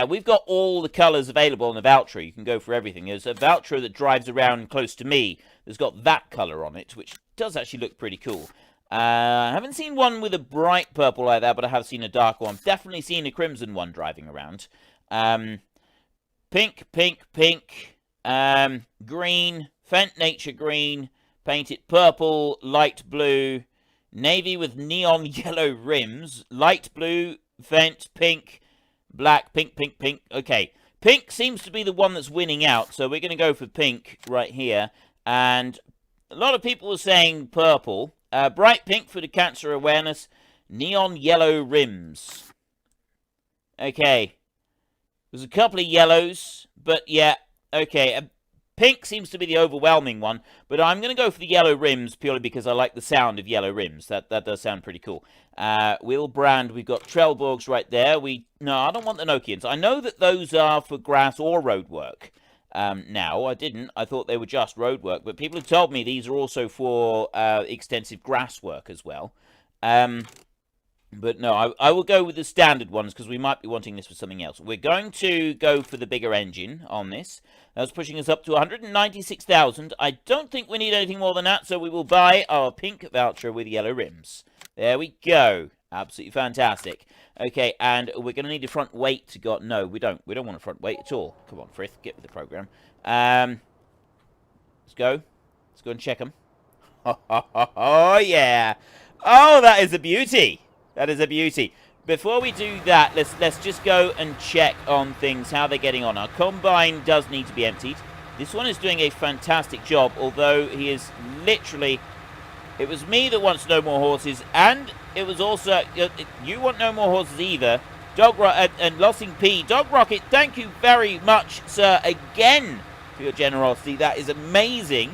we've got all the colours available on the Valtra. You can go for everything. There's a Valtra that drives around close to me that's got that colour on it, which does actually look pretty cool. I haven't seen one with a bright purple like that, but I have seen a dark one. Definitely seen a crimson one driving around. Pink, pink, pink. Green. Fent Nature green. Painted purple, light blue. Navy with neon yellow rims. Light blue, Fent, pink. Black, pink, pink, pink. Okay. Pink seems to be the one that's winning out, so we're going to go for pink right here. And a lot of people are saying purple. Bright pink for the cancer awareness. Neon yellow rims. Okay. There's a couple of yellows, but yeah. Okay. Pink seems to be the overwhelming one, but I'm going to go for the yellow rims purely because I like the sound of yellow rims. That does sound pretty cool. Wheel brand, we've got Trelleborgs right there. No, I don't want the Nokians. I know that those are for grass or road work. Now, I didn't. I thought they were just road work, but people have told me these are also for extensive grass work as well. But no, I will go with the standard ones because we might be wanting this for something else. We're going to go for the bigger engine on this. That's pushing us up to 196,000. I don't think we need anything more than that, so we will buy our pink Valtra with yellow rims. There we go. Absolutely fantastic. Okay, and we're going to need a front weight to go... No, we don't. We don't want a front weight at all. Come on, Frith, get with the program. Let's go. Let's go and check them. Oh, yeah. Oh, that is a beauty. That is a beauty. Before we do that, let's just go and check on things, how they're getting on. Our combine does need to be emptied. This one is doing a fantastic job, although he is literally... It was me that wants no more horses, and it was also... you want no more horses either. Dog Rocket and Lossing P. Dog Rocket, thank you very much, sir, again, for your generosity. That is amazing.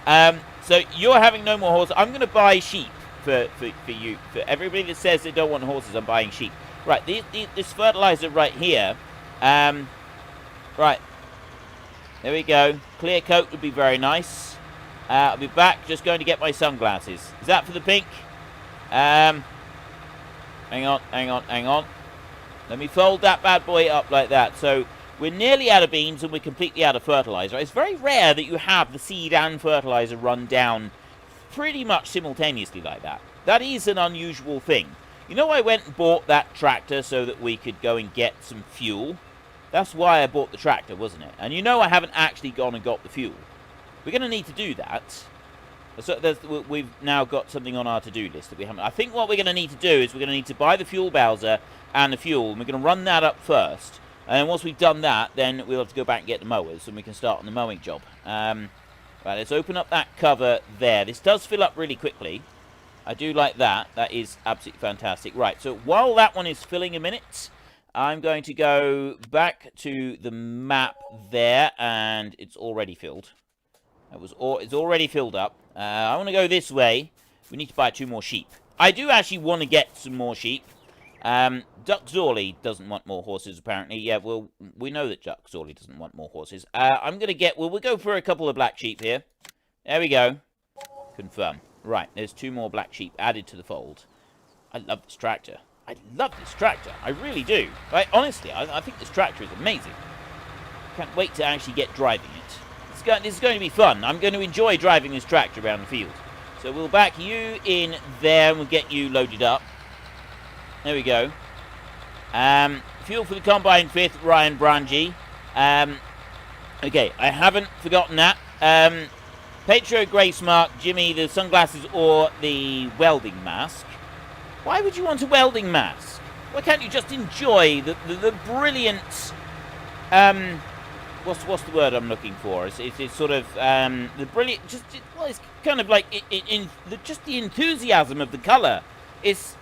So you're having no more horses. I'm going to buy sheep. For you, for everybody that says they don't want horses, I'm buying sheep. Right, this fertilizer right here. Right, there we go. Clear coat would be very nice. I'll be back. Just going to get my sunglasses. Is that for the pink? Hang on. Let me fold that bad boy up like that. So we're nearly out of beans and we're completely out of fertilizer. It's very rare that you have the seed and fertilizer run down pretty much simultaneously like that. That is an unusual thing. You know, I went and bought that tractor so that we could go and get some fuel. That's why I bought the tractor, wasn't it? And you know I haven't actually gone and got the fuel. We're going to need to do that. So we've now got something on our to-do list that we haven't... I think what we're going to need to do is we're going to need to buy the fuel Bowser and the fuel. And we're going to run that up first. And then once we've done that, then we'll have to go back and get the mowers. And we can start on the mowing job. Right, let's open up that cover there. This does fill up really quickly. I do like that. That is absolutely fantastic. Right, so while that one is filling a minute, I'm going to go back to the map there, and it's already filled. It's already filled up. I want to go this way. We need to buy 2 more sheep. I do actually want to get some more sheep. Duck Zorley doesn't want more horses, apparently. Yeah, well, we know that Duck Zorley doesn't want more horses. I'm going to get... Well, we'll go for a couple of black sheep here. There we go. Confirm. Right, there's 2 more black sheep added to the fold. I love this tractor. I love this tractor. I really do. Right, honestly, I think this tractor is amazing. Can't wait to actually get driving it. This is going to be fun. I'm going to enjoy driving this tractor around the field. So we'll back you in there and we'll get you loaded up. There we go. Fuel for the Combine 5th, Ryan Brangy. Okay, I haven't forgotten that. Petro, Grace Mark, Jimmy, the sunglasses or the welding mask. Why would you want a welding mask? Why can't you just enjoy the brilliant... What's the word I'm looking for? It's sort of the brilliant... Well, it's kind of like just the enthusiasm of the colour. It's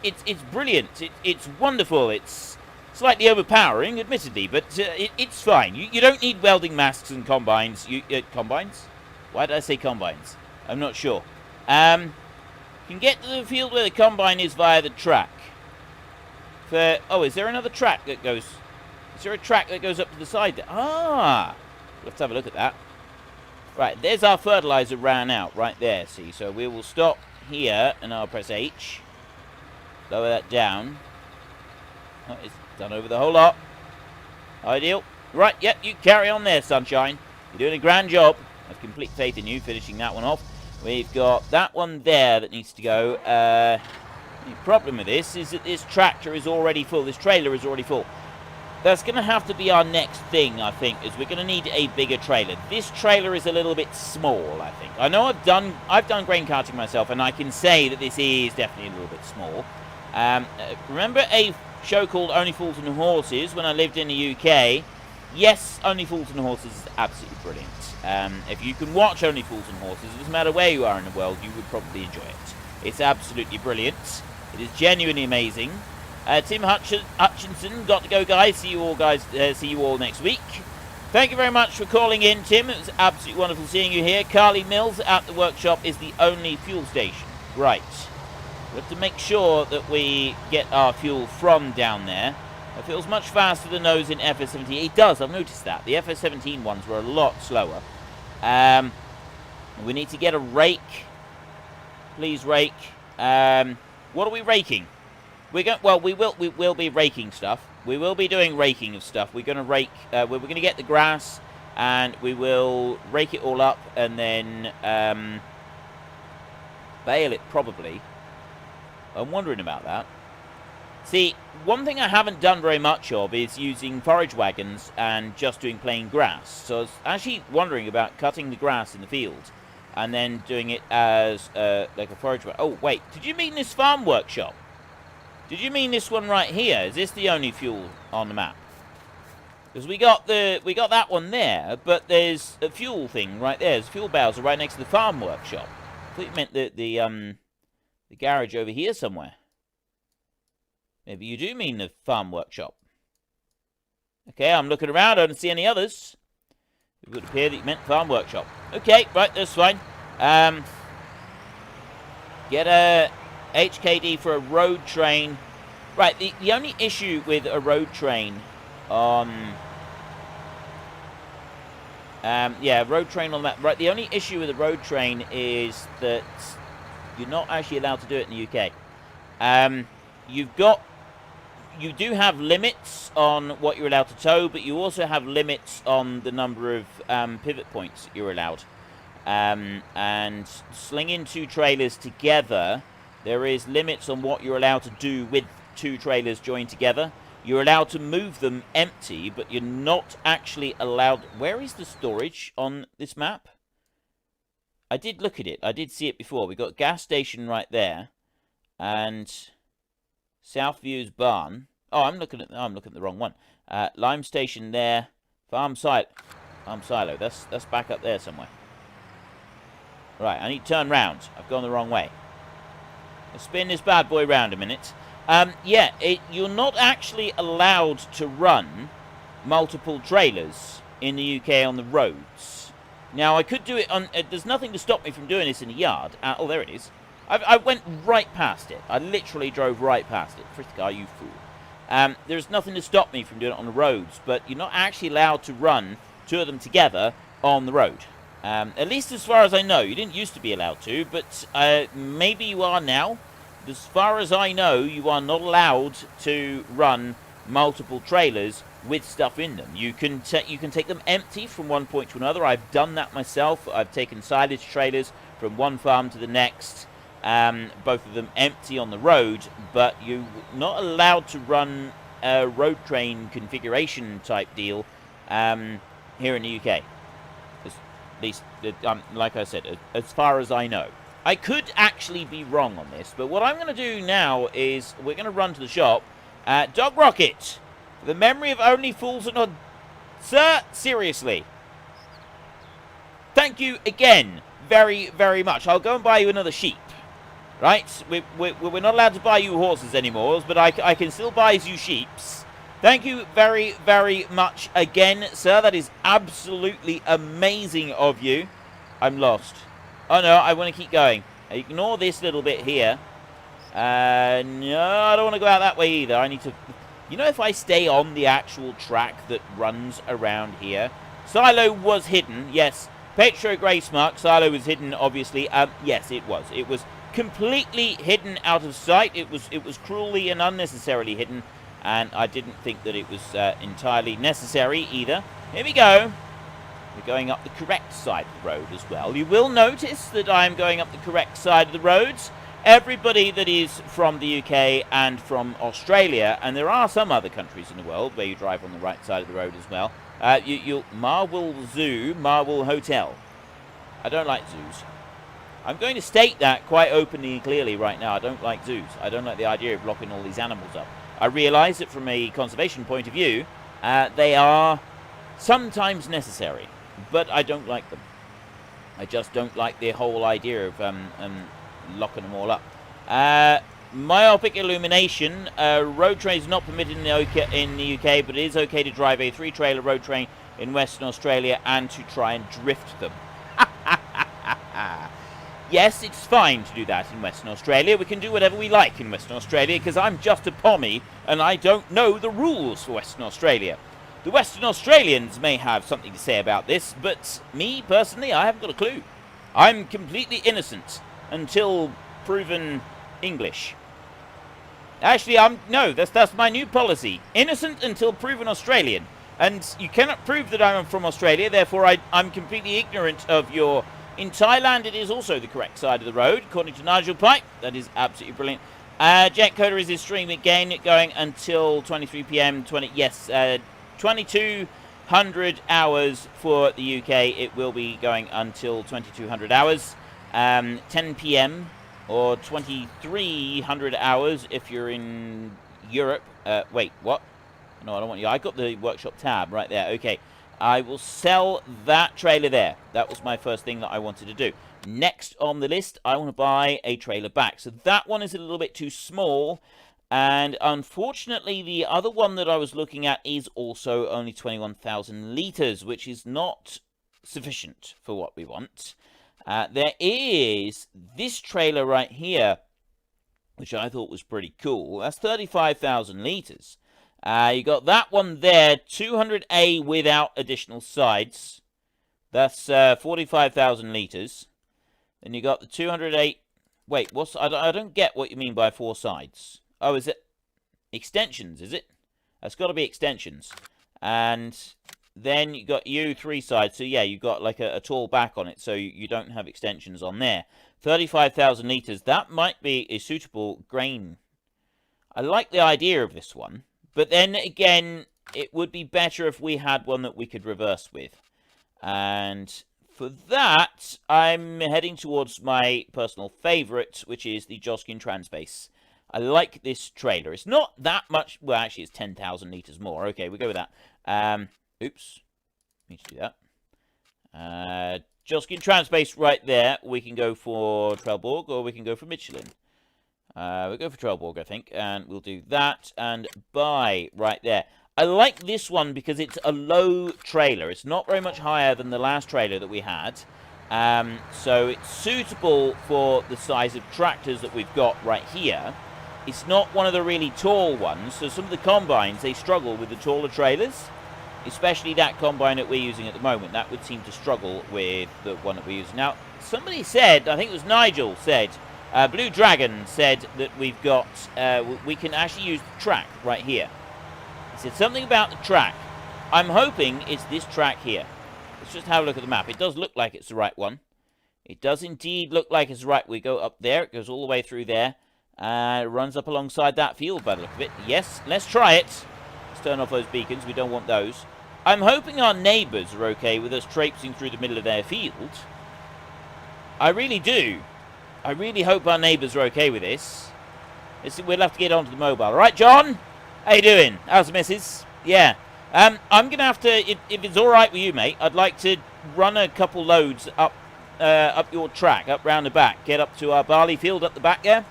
brilliant. It's wonderful. It's slightly overpowering, admittedly, but it's fine. You don't need welding masks and combines. Combines? Why did I say combines? I'm not sure. You can get to the field where the combine is via the track. Oh, is there another track that goes... Is there a track that goes up to the side there? Ah! Let's have a look at that. Right, there's our fertilizer ran out right there, see? So we will stop here and I'll press H. Lower that down. Oh, it's done over the whole lot. Ideal. Right, yep, you carry on there, sunshine. You're doing a grand job. I have complete faith in you, finishing that one off. We've got that one there that needs to go. The problem with this is that this tractor is already full. This trailer is already full. That's going to have to be our next thing, I think, is we're going to need a bigger trailer. This trailer is a little bit small, I think. I know I've done grain carting myself, and I can say that this is definitely a little bit small. Remember a show called Only Fools and Horses when I lived in the UK? Yes, Only Fools and Horses is absolutely brilliant. If you can watch Only Fools and Horses, it doesn't matter where you are in the world, you would probably enjoy it. It's absolutely brilliant. It is genuinely amazing. Tim Hutchinson, got to go, guys. See you all next week. Thank you very much for calling in, Tim. It was absolutely wonderful seeing you here. Carly Mills at the workshop is the only fuel station. Right. We have to make sure that we get our fuel from down there. It feels much faster than those in FS17. It does, I've noticed that. The FS17 ones were a lot slower. We need to get a rake. Please rake. What are we raking? We will be raking stuff. We will be doing raking of stuff. We're going to rake. We're going to get the grass, and we will rake it all up, and then bale it probably. I'm wondering about that. See, one thing I haven't done very much of is using forage wagons and just doing plain grass. So I was actually wondering about cutting the grass in the field and then doing it as like a forage wagon. Oh wait, did you mean this farm workshop? Did you mean this one right here? Is this the only fuel on the map? Because we got that one there, but there's a fuel thing right there. There's fuel bales are right next to the farm workshop. I thought you meant the garage over here somewhere. Maybe you do mean the farm workshop. Okay, I'm looking around. I don't see any others. It would appear that you meant farm workshop. Okay, right, that's fine. Get a HKD for a road train. Right, the only issue with a road train on... road train on that. Right, the only issue with a road train is that you're not actually allowed to do it in the UK. You do have limits on what you're allowed to tow, but you also have limits on the number of pivot points that you're allowed. And slinging 2 trailers together, there is limits on what you're allowed to do with 2 trailers joined together. You're allowed to move them empty, but you're not actually allowed... Where is the storage on this map? I did look at it. I did see it before. We got gas station right there. And... Southview's barn. Oh, I'm looking at the wrong one. Lime station there. Farm silo. That's back up there somewhere. Right, I need to turn round. I've gone the wrong way. Let's spin this bad boy round a minute. Yeah, you're not actually allowed to run multiple trailers in the UK on the roads. Now, I could do it on... there's nothing to stop me from doing this in a yard. Oh, there it is. I went right past it. I literally drove right past it. Frithgar, you fool. There's nothing to stop me from doing it on the roads, but you're not actually allowed to run two of them together on the road. At least as far as I know. You didn't used to be allowed to, but maybe you are now. As far as I know, you are not allowed to run multiple trailers with stuff in them. You can take them empty from one point to another. I've done that myself. I've taken silage trailers from one farm to the next, both of them empty on the road, but you're not allowed to run a road train configuration type deal here in the UK. At least, like I said, as far as I know. I could actually be wrong on this, but what I'm going to do now is we're going to run to the shop. Dog Rocket, for the memory of only fools and odd... Sir, seriously. Thank you again very, very much. I'll go and buy you another sheep. Right? We're not allowed to buy you horses anymore, but I can still buy you sheeps. Thank you very, very much again, sir. That is absolutely amazing of you. I'm lost. Oh, no, I want to keep going. Ignore this little bit here. No, I don't want to go out that way either. I need to... You know, if I stay on the actual track that runs around here... Silo was hidden, yes. Petro Gracemark, Silo was hidden, obviously. Yes, it was. It was completely hidden out of sight. It was cruelly and unnecessarily hidden. And I didn't think that it was entirely necessary either. Here we go. We're going up the correct side of the road as well. You will notice that I'm going up the correct side of the roads. Everybody that is from the UK and from Australia, and there are some other countries in the world where you drive on the right side of the road as well. Marwell Zoo, Marwell Hotel. I don't like zoos. I'm going to state that quite openly and clearly right now. I don't like zoos. I don't like the idea of locking all these animals up. I realise that from a conservation point of view, they are sometimes necessary. But I don't like them. I just don't like the whole idea of locking them all up. Myopic illumination. Road train is not permitted in the UK, but it is okay to drive a 3-trailer road train in Western Australia and to try and drift them. Yes, it's fine to do that in Western Australia. We can do whatever we like in Western Australia because I'm just a pommy and I don't know the rules for Western Australia. The Western Australians may have something to say about this, but me, personally, I haven't got a clue. I'm completely innocent until proven English. Actually, no, that's my new policy. Innocent until proven Australian. And you cannot prove that I'm from Australia, therefore I'm completely ignorant of your... In Thailand, it is also the correct side of the road, according to Nigel Pipe. That is absolutely brilliant. Jet Coder is his stream again, going until 23 p.m. 2200 hours for the UK. It will be going until 2200 hours. 10 p.m. or 2300 hours if you're in Europe. Wait, what? No, I don't want you. I got the workshop tab right there. Okay. I will sell that trailer there. That was my first thing that I wanted to do. Next on the list, I want to buy a trailer back. So that one is a little bit too small. And unfortunately, the other one that I was looking at is also only 21,000 litres, which is not sufficient for what we want. There is this trailer right here, which I thought was pretty cool. That's 35,000 litres. You got that one there, 200A without additional sides. That's 45,000 litres. Then you got the 208. Wait, I don't get what you mean by 4 sides. Oh, is it extensions, is it? That's got to be extensions. And then you got 3 sides. So, yeah, you got like a tall back on it. So you don't have extensions on there. 35,000 litres. That might be a suitable grain. I like the idea of this one. But then again, it would be better if we had one that we could reverse with. And for that, I'm heading towards my personal favourite, which is the Joskin Transbase. I like this trailer. It's not that much. Well, actually, it's 10,000 litres more. Okay, we'll go with that. Oops. Need to do that. Joskin Transbase right there. We can go for Trelleborg or we can go for Michelin. We'll go for Trailborg, I think, and we'll do that and buy right there. I like this one because it's a low trailer. It's not very much higher than the last trailer that we had. So it's suitable for the size of tractors that we've got right here. It's not one of the really tall ones, so some of the combines, they struggle with the taller trailers. Especially that combine that we're using at the moment. That would seem to struggle with the one that we're using. Now, somebody said, I think it was Nigel said, Blue Dragon said that we've got, we can actually use the track right here. He said something about the track. I'm hoping it's this track here. Let's just have a look at the map. It does look like it's the right one. It does indeed look like it's right. We go up there. It goes all the way through there. It runs up alongside that field by the look of it. Yes, let's try it. Let's turn off those beacons. We don't want those. I'm hoping our neighbours are okay with us traipsing through the middle of their field. I really do. I really hope our neighbours are okay with this. We'll have to get onto the mobile. All right, John? How you doing? How's the missus? Yeah. I'm going to have to, if it's all right with you, mate, I'd like to run a couple loads up your track, up round the back. Get up to our barley field up the back there.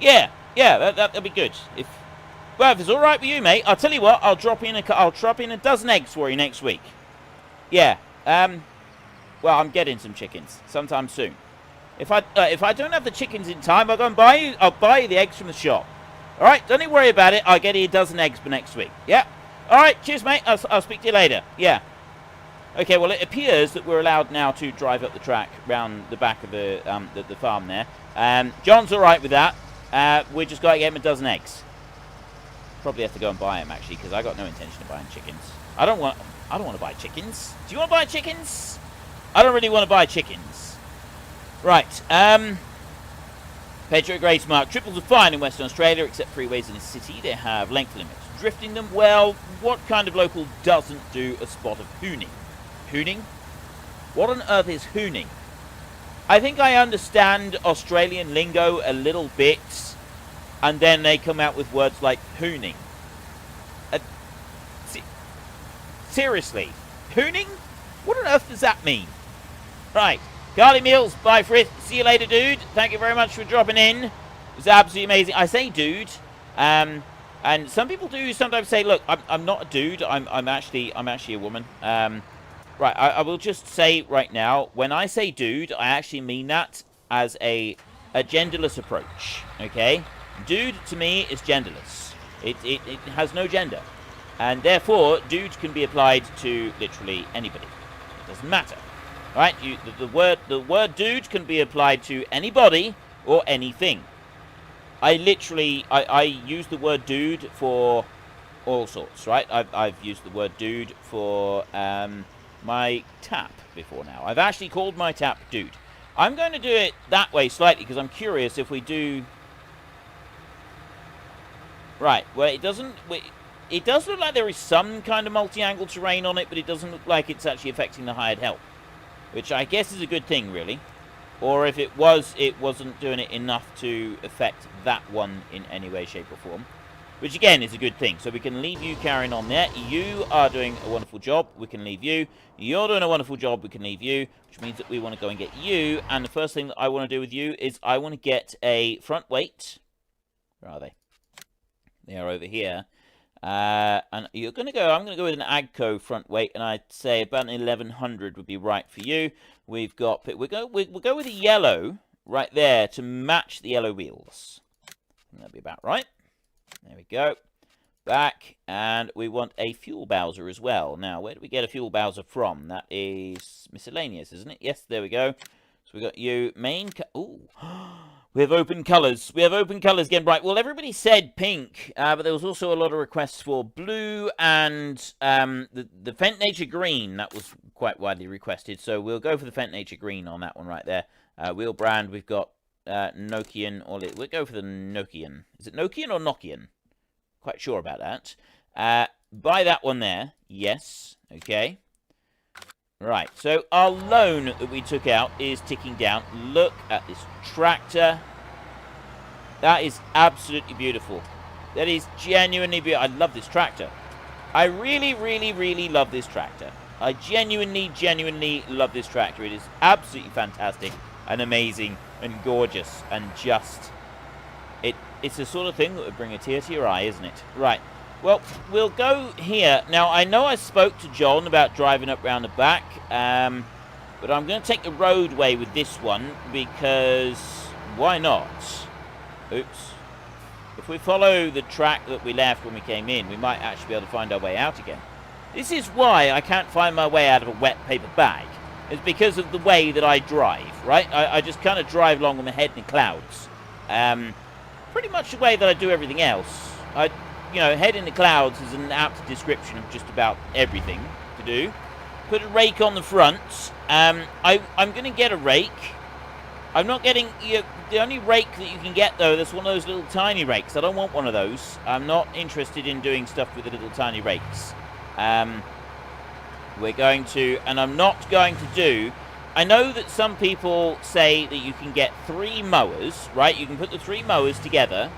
Yeah, that'll be good. Well, if it's all right with you, mate, I'll tell you what. I'll drop in a dozen eggs for you next week. Yeah. Well, I'm getting some chickens sometime soon. If I don't have the chickens in time, I'll go and buy you. I'll buy you the eggs from the shop. All right. Don't you worry about it. I'll get you a dozen eggs for next week. Yeah. All right. Cheers, mate. I'll speak to you later. Yeah. Okay. Well, it appears that we're allowed now to drive up the track round the back of the farm there. John's all right with that. We just got to get him a dozen eggs. Probably have to go and buy them actually, because I got no intention of buying chickens. I don't want to buy chickens. Do you want to buy chickens? I don't really want to buy chickens. Right. Pedro Gracemark. Triples are fine in Western Australia, except freeways in the city. They have length limits. Drifting them. Well, what kind of local doesn't do a spot of hooning? Hooning? What on earth is hooning? I think I understand Australian lingo a little bit. And then they come out with words like hooning. Seriously? Hooning? What on earth does that mean? Right. Carly Mills, bye Frith. See you later, dude. Thank you very much for dropping in. It was absolutely amazing. I say dude. And some people do sometimes say, look, I'm not a dude. I'm actually a woman. Right. I will just say right now, when I say dude, I actually mean that as a genderless approach. Okay? Dude, to me, is genderless. It has no gender. And therefore, dude can be applied to literally anybody. It doesn't matter. Alright? The word dude can be applied to anybody or anything. I use the word dude for all sorts, right? I've used the word dude for my tap before now. I've actually called my tap dude. I'm going to do it that way slightly because I'm curious if we do... Right, well, it does look like there is some kind of multi-angle terrain on it, but it doesn't look like it's actually affecting the hired help. Which I guess is a good thing, really. Or if it was, it wasn't doing it enough to affect that one in any way, shape, or form. Which, again, is a good thing. So we can leave you carrying on there. You are doing a wonderful job. We can leave you. You're doing a wonderful job. We can leave you. Which means that we want to go and get you. And the first thing that I want to do with you is I want to get a front weight. Where are they? They are over here. And you're going to go, I'm going to go with an Agco front weight, and I'd say about an 1100 would be right for you. We've got, we'll go with a yellow right there to match the yellow wheels. That'll be about right. There we go. Back, and we want a fuel Bowser as well. Now, where do we get a fuel Bowser from? That is miscellaneous, isn't it? Yes, there we go. So we got you, main, ooh. We have open colours. We have open colours again, right. Well, everybody said pink, but there was also a lot of requests for blue and the Fent Nature green. That was quite widely requested, so we'll go for the Fent Nature green on that one right there. Wheel brand, we've got Nokian, or we'll go for the Nokian. Is it Nokian or Nokian? Quite sure about that. Buy that one there. Yes. Okay. Right, so our loan that we took out is ticking down. Look at this tractor. That is absolutely beautiful. That is genuinely beautiful. I love this tractor. I really, really, really love this tractor. I genuinely, genuinely love this tractor. It is absolutely fantastic and amazing and gorgeous and just It's the sort of thing that would bring a tear to your eye, isn't it? Right. Well, we'll go here. Now, I know I spoke to John about driving up round the back, but I'm going to take the roadway with this one because why not? Oops. If we follow the track that we left when we came in, we might actually be able to find our way out again. This is why I can't find my way out of a wet paper bag. It's because of the way that I drive, right? I just kind of drive along with my head in the clouds. Pretty much the way that I do everything else. You know, head in the clouds is an apt description of just about everything to do. Put a rake on the front. I'm going to get a rake. I'm not getting... the only rake that you can get, though, that's one of those little tiny rakes. I don't want one of those. I'm not interested in doing stuff with the little tiny rakes. We're going to... And I'm not going to do... I know that some people say that you can get 3 mowers, right? You can put the 3 mowers together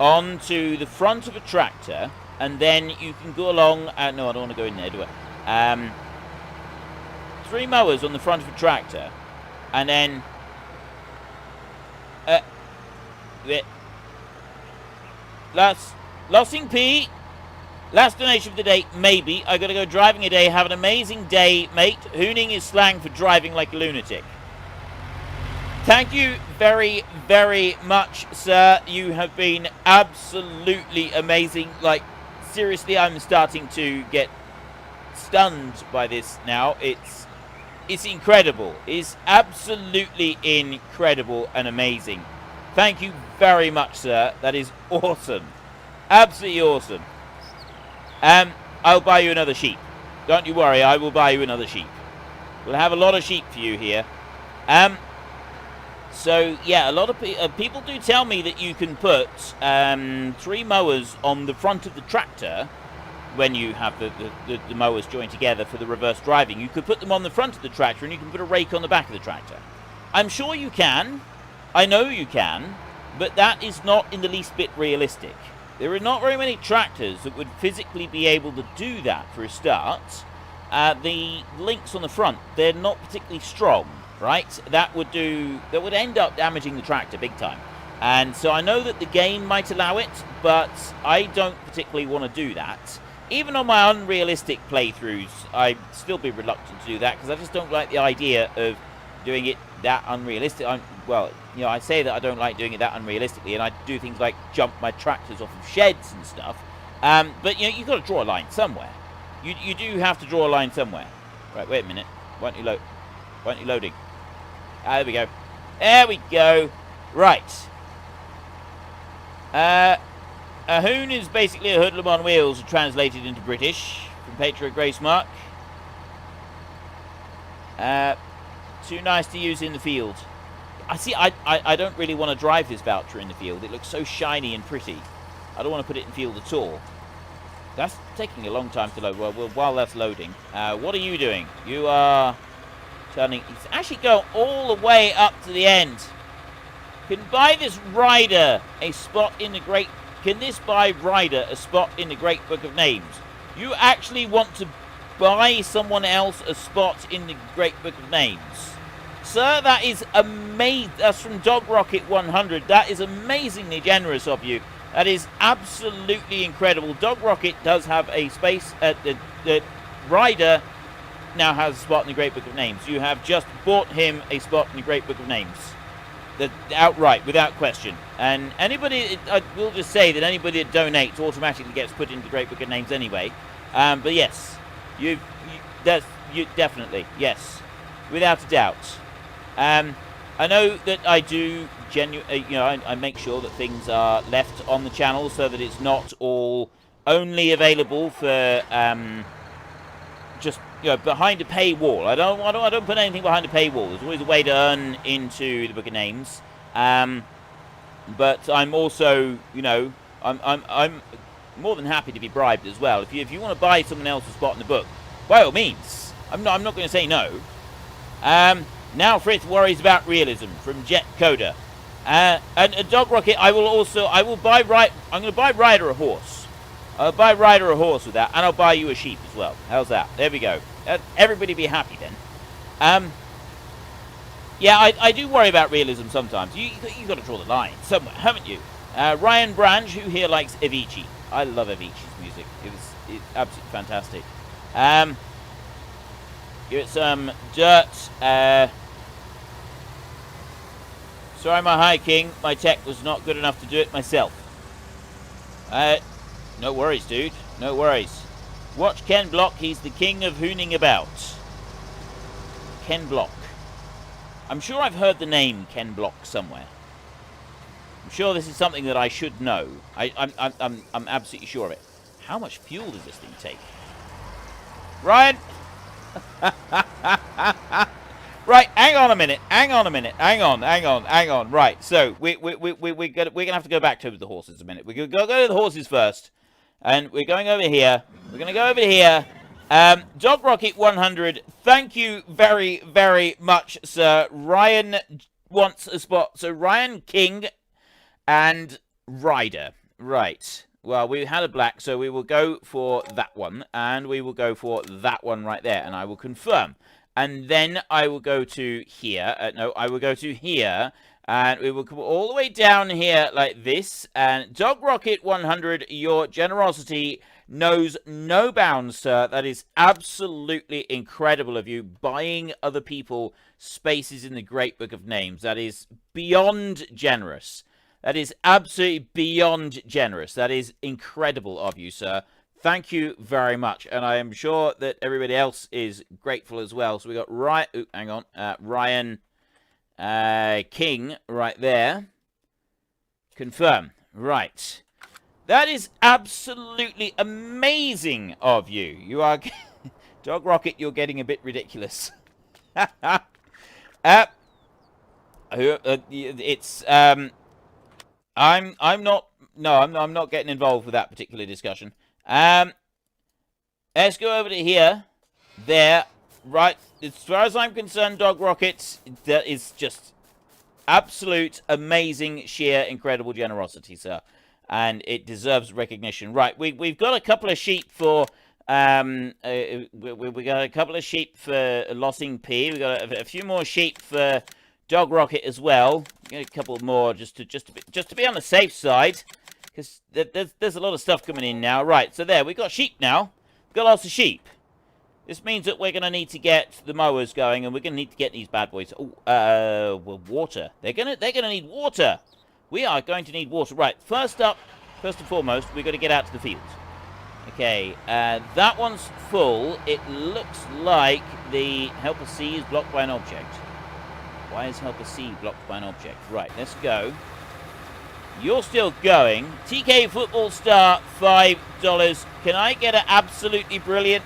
onto the front of a tractor, and then you can go along... no, I don't want to go in there, do I? 3 mowers on the front of a tractor, and then... Lossing P. Last donation of the day, maybe. I gotta go driving a day. Have an amazing day, mate. Hooning is slang for driving like a lunatic. Thank you very, very much, sir. You have been absolutely amazing. Like, seriously, I'm starting to get stunned by this now. It's incredible. It's absolutely incredible and amazing. Thank you very much, sir. That is awesome. Absolutely awesome. I'll buy you another sheep. Don't you worry, I will buy you another sheep. We'll have a lot of sheep for you here. So, yeah, a lot of people do tell me that you can put 3 mowers on the front of the tractor when you have the mowers joined together for the reverse driving. You could put them on the front of the tractor and you can put a rake on the back of the tractor. I'm sure you can. I know you can. But that is not in the least bit realistic. There are not very many tractors that would physically be able to do that for a start. The links on the front, they're not particularly strong, right? That would end up damaging the tractor big time. And so I know that the game might allow it, but I don't particularly want to do that. Even on my unrealistic playthroughs, I'd still be reluctant to do that because I just don't like the idea of doing it that unrealistic. Well, you know, I say that I don't like doing it that unrealistically, and I do things like jump my tractors off of sheds and stuff. But, you know, you've got to draw a line somewhere. You do have to draw a line somewhere. Right, wait a minute. Why aren't you loading? There we go. There we go. Right. A hoon is basically a hoodlum on wheels translated into British from Patriot Gracemark. Too nice to use in the field. I don't really want to drive this voucher in the field. It looks so shiny and pretty. I don't want to put it in field at all. That's taking a long time to load. Well, while that's loading, what are you doing? You are turning... It's actually going all the way up to the end. Can buy this rider a spot in the great... Can this buy rider a spot in the Great Book of Names? You actually want to buy someone else a spot in the Great Book of Names? Sir, that is amazing. That's from Dog Rocket 100. That is amazingly generous of you. That is absolutely incredible. Dog Rocket does have a space. The rider now has a spot in the Great Book of Names. You have just bought him a spot in the Great Book of Names. Outright, without question. And anybody, I will just say that anybody that donates automatically gets put into the Great Book of Names anyway. But yes, you definitely, yes, without a doubt. I know that I do I make sure that things are left on the channel so that it's not all only available for just behind a paywall. I don't put anything behind a paywall. There's always a way to earn into the Book of Names. But I'm also, I'm more than happy to be bribed as well. If you want to buy someone else's spot in the book, by all means. I'm not going to say no. Now Frith worries about realism from Jet Coda. And Dog Rocket, I'm going to buy Ryder a horse. I'll buy Ryder a horse with that, and I'll buy you a sheep as well. How's that? There we go. Everybody be happy then. Yeah, I do worry about realism sometimes. You got to draw the line somewhere, haven't you? Ryan Branch, who here likes Avicii? I love Avicii's music. It's absolutely fantastic. Give it some dirt. Sorry, my High King. My tech was not good enough to do it myself. No worries, dude. No worries. Watch Ken Block. He's the king of hooning about. Ken Block. I'm sure I've heard the name Ken Block somewhere. I'm sure this is something that I should know. I'm absolutely sure of it. How much fuel does this thing take? Ryan! Right, hang on a minute. Hang on. Right, so we're gonna have to go back to the horses a minute. We're gonna go to the horses first. And we're going over here. We're gonna go over here. Dog Rocket 100, thank you very, very much, sir. Ryan wants a spot. So Ryan King and Ryder. Right. Well, we had a black, so we will go for that one. And we will go for that one right there. And I will confirm. And then I will go to here. No, I will go to here. And we will come all the way down here like this. And Dog Rocket 100, your generosity knows no bounds, sir. That is absolutely incredible of you. Buying other people spaces in the Great Book of Names. That is beyond generous. That is absolutely beyond generous. That is incredible of you, sir. Thank you very much. And I am sure that everybody else is grateful as well. So we got Ryan, hang on, Ryan King right there. Confirm. Right. That is absolutely amazing of you. You are... Dog Rocket, you're getting a bit ridiculous. It's... I'm not... No, I'm not getting involved with that particular discussion. Let's go over to here. There. Right. As far as I'm concerned, Dog Rocket, that is just absolute, amazing, sheer, incredible generosity, sir. And it deserves recognition. Right, we've got a couple of sheep for we got a couple of sheep for Lossing P. We got a few more sheep for Dog Rocket as well. Get a couple more just to be on the safe side, because there's a lot of stuff coming in now. Right, so there we got sheep now. We've got lots of sheep. This means that we're going to need to get the mowers going, and we're going to need to get these bad boys. Oh, well, water. They're gonna need water. We are going to need water. Right, first and foremost, we've got to get out to the field. Okay, that one's full. It looks like the Helper C is blocked by an object. Why is Helper C blocked by an object? Right, let's go. You're still going. TK Football Star, $5. Can I get an absolutely brilliant,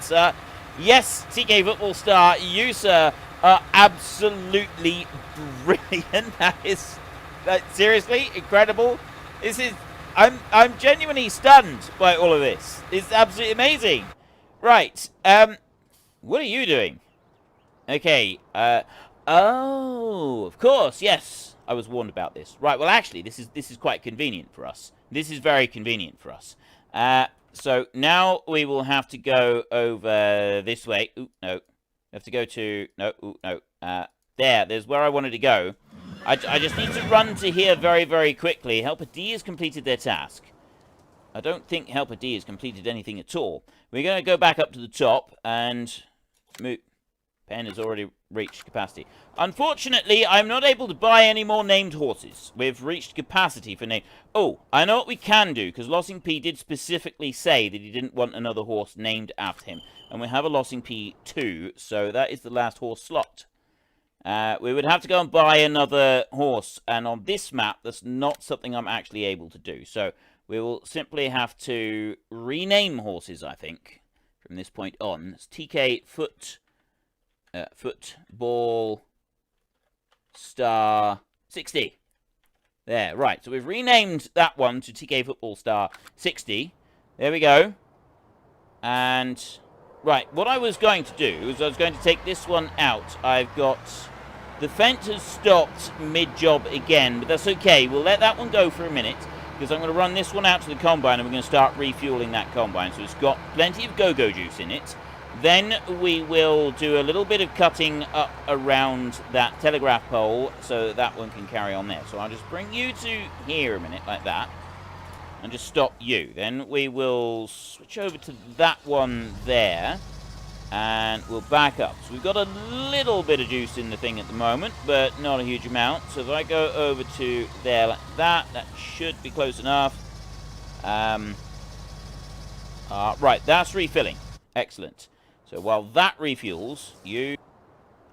sir? Yes, TK Football Star, you, sir, are absolutely brilliant. That is seriously incredible. This is I'm genuinely stunned by all of this. It's absolutely amazing. Right. What are you doing? Okay. Oh, of course. Yes, I was warned about this. Right. Well, actually, this is quite convenient for us. This is very convenient for us. So now we will have to go over this way. Ooh, no. We have to go to... No, ooh, no. There's where I wanted to go. I just need to run to here very, very quickly. Helper D has completed their task. I don't think Helper D has completed anything at all. We're going to go back up to the top and... move. Pen has already reached capacity. Unfortunately, I'm not able to buy any more named horses. We've reached capacity for name. Oh, I know what we can do, because Lossing P did specifically say that he didn't want another horse named after him. And we have a Lossing P2, so that is the last horse slot. We would have to go and buy another horse, and on this map, that's not something I'm actually able to do. So we will simply have to rename horses, I think, from this point on. It's TK Football Star 60. There, right. So we've renamed that one to TK Football Star 60. There we go. And, right, what I was going to do is I was going to take this one out. I've got... The fence has stopped mid-job again, but that's okay. We'll let that one go for a minute, because I'm going to run this one out to the combine, and we're going to start refueling that combine. So it's got plenty of go-go juice in it. Then we will do a little bit of cutting up around that telegraph pole so that that one can carry on there. So I'll just bring you to here a minute, like that, and just stop you. Then we will switch over to that one there, and we'll back up. So we've got a little bit of juice in the thing at the moment, but not a huge amount. So if I go over to there like that, that should be close enough. Right, that's refilling. Excellent. So while that refuels,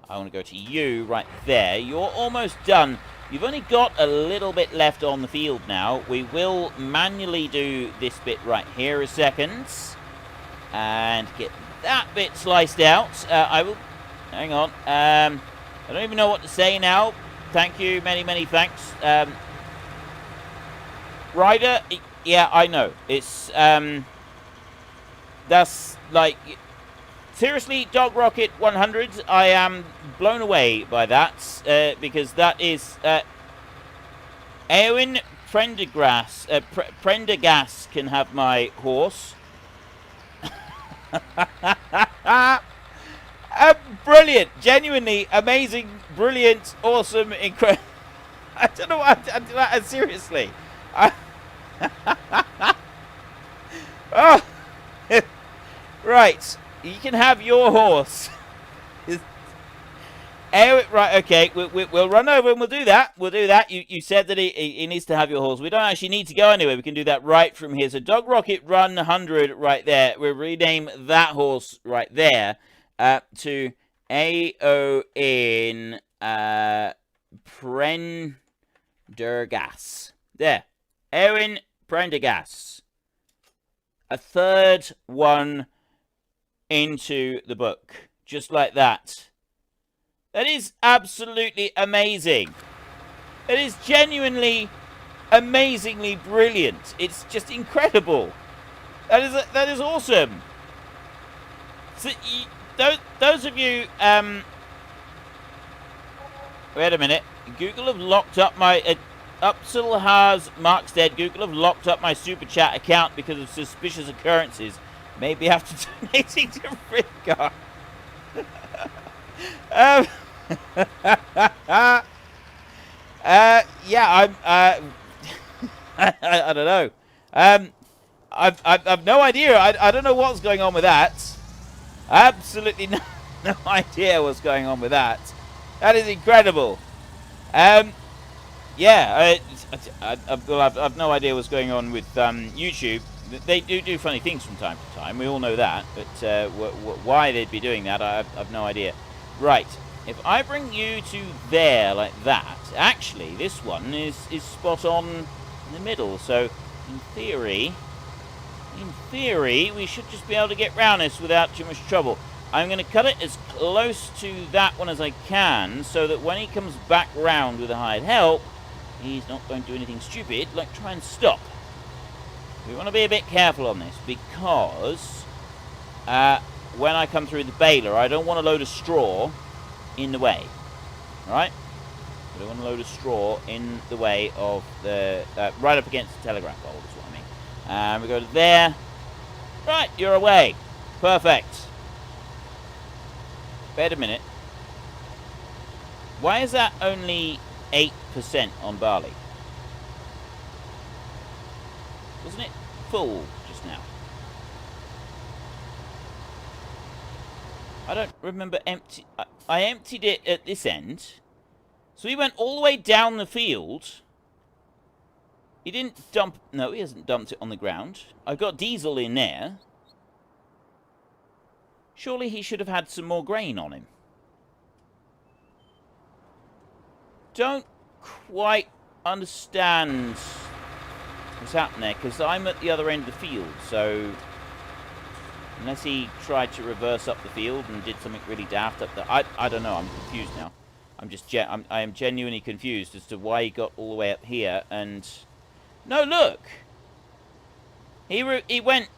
I want to go to you right there. You're almost done. You've only got a little bit left on the field now. We will manually do this bit right here a second. And get that bit sliced out. I will... Hang on. I don't even know what to say now. Thank you. Many, many thanks. Ryder, yeah, I know. It's... that's like... Seriously, Dog Rocket 100, I am blown away by that, because that is, Eowyn Prendergast can have my horse. Brilliant, genuinely amazing, brilliant, awesome, incredible. I don't know what I'm seriously. Oh, right. You can have your horse. Right, okay. We'll run over and we'll do that. We'll do that. You said that he needs to have your horse. We don't actually need to go anywhere. We can do that right from here. So Dog Rocket Run 100 right there. We'll rename that horse right there to Eowyn Prendergast. There. Eowyn Prendergast. A third one into the book, just like that. That is absolutely amazing. It is genuinely, amazingly brilliant. It's just incredible. That is awesome. So, those of you, wait a minute. Google have locked up my Upsilhaz Markstead. Google have locked up my super chat account because of suspicious occurrences. Maybe after donating to Ricard. Yeah, I'm. I don't know. I've no idea. I don't know what's going on with that. Absolutely no idea what's going on with that. That is incredible. Yeah, I've no idea what's going on with YouTube. They do funny things from time to time. We all know that. But why they'd be doing that, I've no idea. Right. If I bring you to there like that, actually, this one is spot on in the middle. So, in theory, we should just be able to get round this without too much trouble. I'm going to cut it as close to that one as I can, so that when he comes back round with a hired help, he's not going to do anything stupid, like try and stop. We want to be a bit careful on this, because when I come through the baler, I don't want to load a straw in the way. Alright? I don't want to load a straw in the way of the... right up against the telegraph pole, is what I mean. We go to there. Right, you're away. Perfect. Wait a minute. Why is that only 8% on barley? Wasn't it full just now? I don't remember empty... I emptied it at this end. So he went all the way down the field. He didn't dump... No, he hasn't dumped it on the ground. I've got diesel in there. Surely he should have had some more grain on him. Don't quite understand what's happened there, because I'm at the other end of the field, so unless he tried to reverse up the field and did something really daft up there, I don't know. I'm confused now. I am genuinely confused as to why he got all the way up here. And no, look, he went.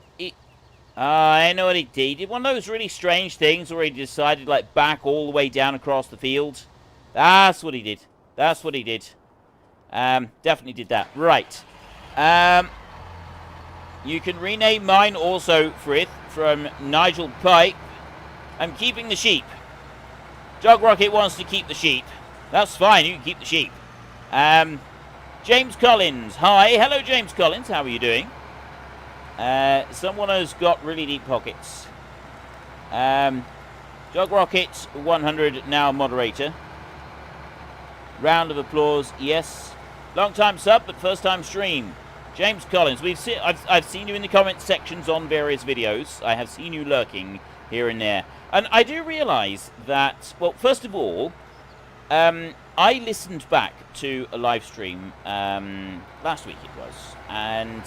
I know what he did. He did one of those really strange things where he decided like back all the way down across the field. That's what he did. That's what he did. Definitely did that. Right. You can rename mine also, Frith, from Nigel Pike. I'm keeping the sheep. Dog Rocket wants to keep the sheep. That's fine, you can keep the sheep. James Collins. Hi. Hello, James Collins. How are you doing? Someone has got really deep pockets. Dog Rocket 100, now moderator. Round of applause. Yes. Long time sub, but first time stream. James Collins. I've seen you in the comment sections on various videos. I have seen you lurking here and there. And I do realise that, well, first of all, I listened back to a live stream last week it was, and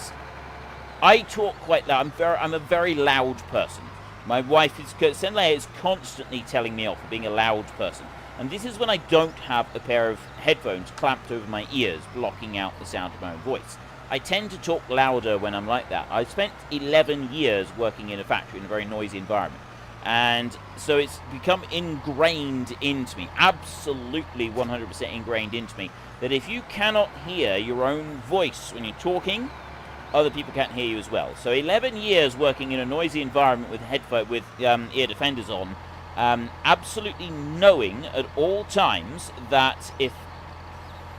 I talk quite loud. I'm a very loud person. My wife Senlea is constantly telling me off for being a loud person, and this is when I don't have a pair of headphones clamped over my ears, blocking out the sound of my own voice. I tend to talk louder when I'm like that. I spent 11 years working in a factory in a very noisy environment. And so it's become ingrained into me, absolutely 100% ingrained into me, that if you cannot hear your own voice when you're talking, other people can't hear you as well. So 11 years working in a noisy environment with ear defenders on, absolutely knowing at all times that if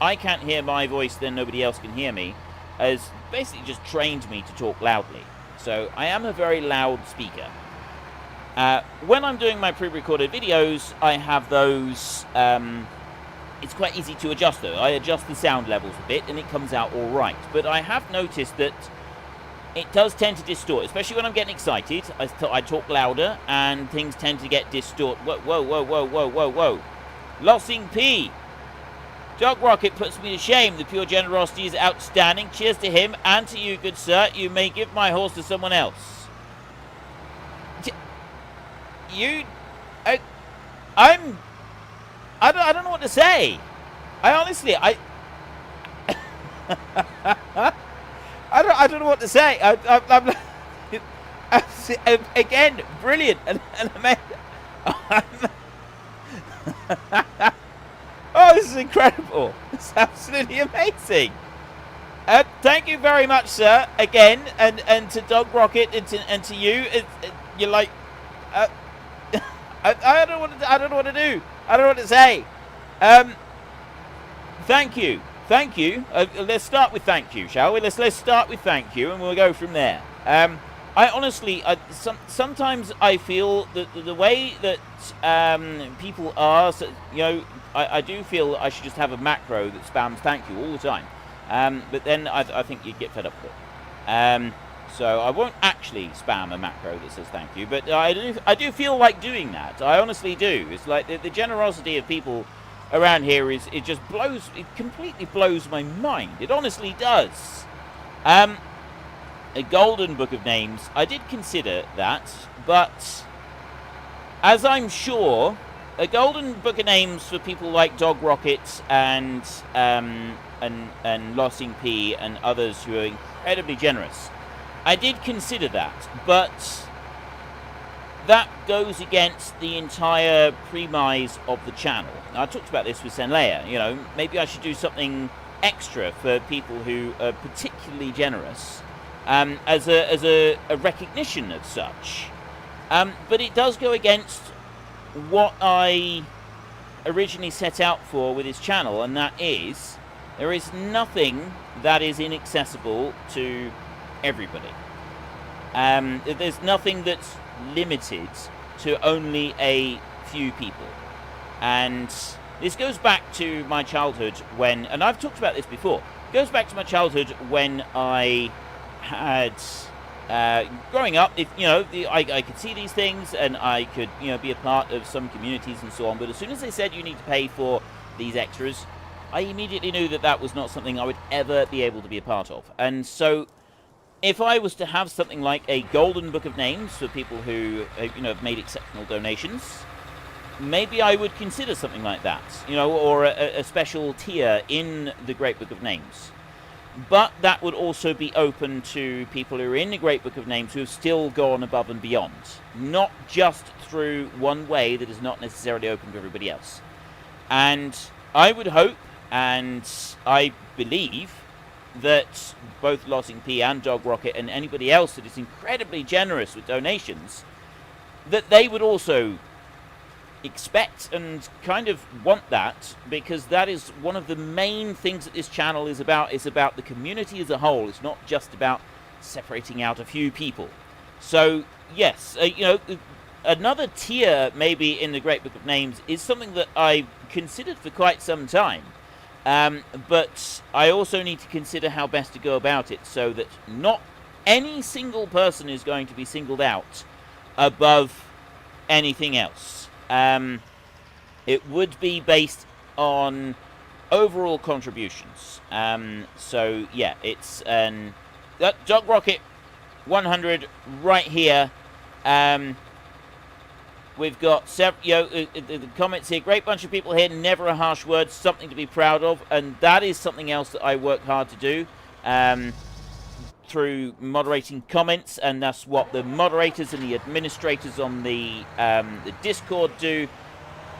I can't hear my voice, then nobody else can hear me, has basically just trained me to talk loudly. So I am a very loud speaker. When I'm doing my pre-recorded videos, I have those, it's quite easy to adjust though. I adjust the sound levels a bit and it comes out alright. But I have noticed that it does tend to distort, especially when I'm getting excited. I talk louder and things tend to get distorted. Whoa, whoa, whoa, whoa, whoa, whoa, whoa. Lossing P. Dog Rocket puts me to shame. The pure generosity is outstanding. Cheers to him and to you, good sir. You may give my horse to someone else. I don't know what to say. I honestly, I don't know what to say. I'm again, brilliant. And oh, this is incredible. It's absolutely amazing. Thank you very much, sir, again, and to Dog Rocket and to you. You're like, I don't know what to do. I don't know what to say. Thank you. Let's start with thank you, shall we? Let's start with thank you, and we'll go from there. I honestly, sometimes I feel that the way that people are, so, you know, I do feel I should just have a macro that spams thank you all the time. But then I think you'd get fed up with it. So I won't actually spam a macro that says thank you, but I do feel like doing that. I honestly do. It's like the generosity of people around here it completely blows my mind. It honestly does. A golden book of names, I did consider that, but as I'm sure, a golden book of names for people like Dog Rocket and Lossing P and others who are incredibly generous. I did consider that, but that goes against the entire premise of the channel. Now, I talked about this with Senlea. You know, maybe I should do something extra for people who are particularly generous, as a recognition of such. But it does go against what I originally set out for with this channel, and that is there is nothing that is inaccessible to everybody. There's nothing that's limited to only a few people. And this goes back to my childhood when, and I've talked about this before, it goes back to my childhood when I had, growing up, I could see these things and I could, be a part of some communities and so on, but as soon as they said you need to pay for these extras, I immediately knew that that was not something I would ever be able to be a part of. And so if I was to have something like a golden book of names for people who, have made exceptional donations, maybe I would consider something like that, or a special tier in the Great Book of Names. But that would also be open to people who are in the Great Book of Names who have still gone above and beyond, not just through one way that is not necessarily open to everybody else. And I would hope, and I believe, that both Lossing P and Dog Rocket and anybody else that is incredibly generous with donations that they would also expect and kind of want that, because that is one of the main things that this channel is about the community as a whole. It's not just about separating out a few people. So yes, you know, another tier maybe in the Great Book of Names is something that I considered for quite some time, but I also need to consider how best to go about it so that not any single person is going to be singled out above anything else. It would be based on overall contributions. So yeah, it's Dog Rocket 100 right here. We've got several, you know, the comments here. Great bunch of people here. Never a harsh word. Something to be proud of, and that is something else that I work hard to do. Through moderating comments, and that's what the moderators and the administrators on the Discord do.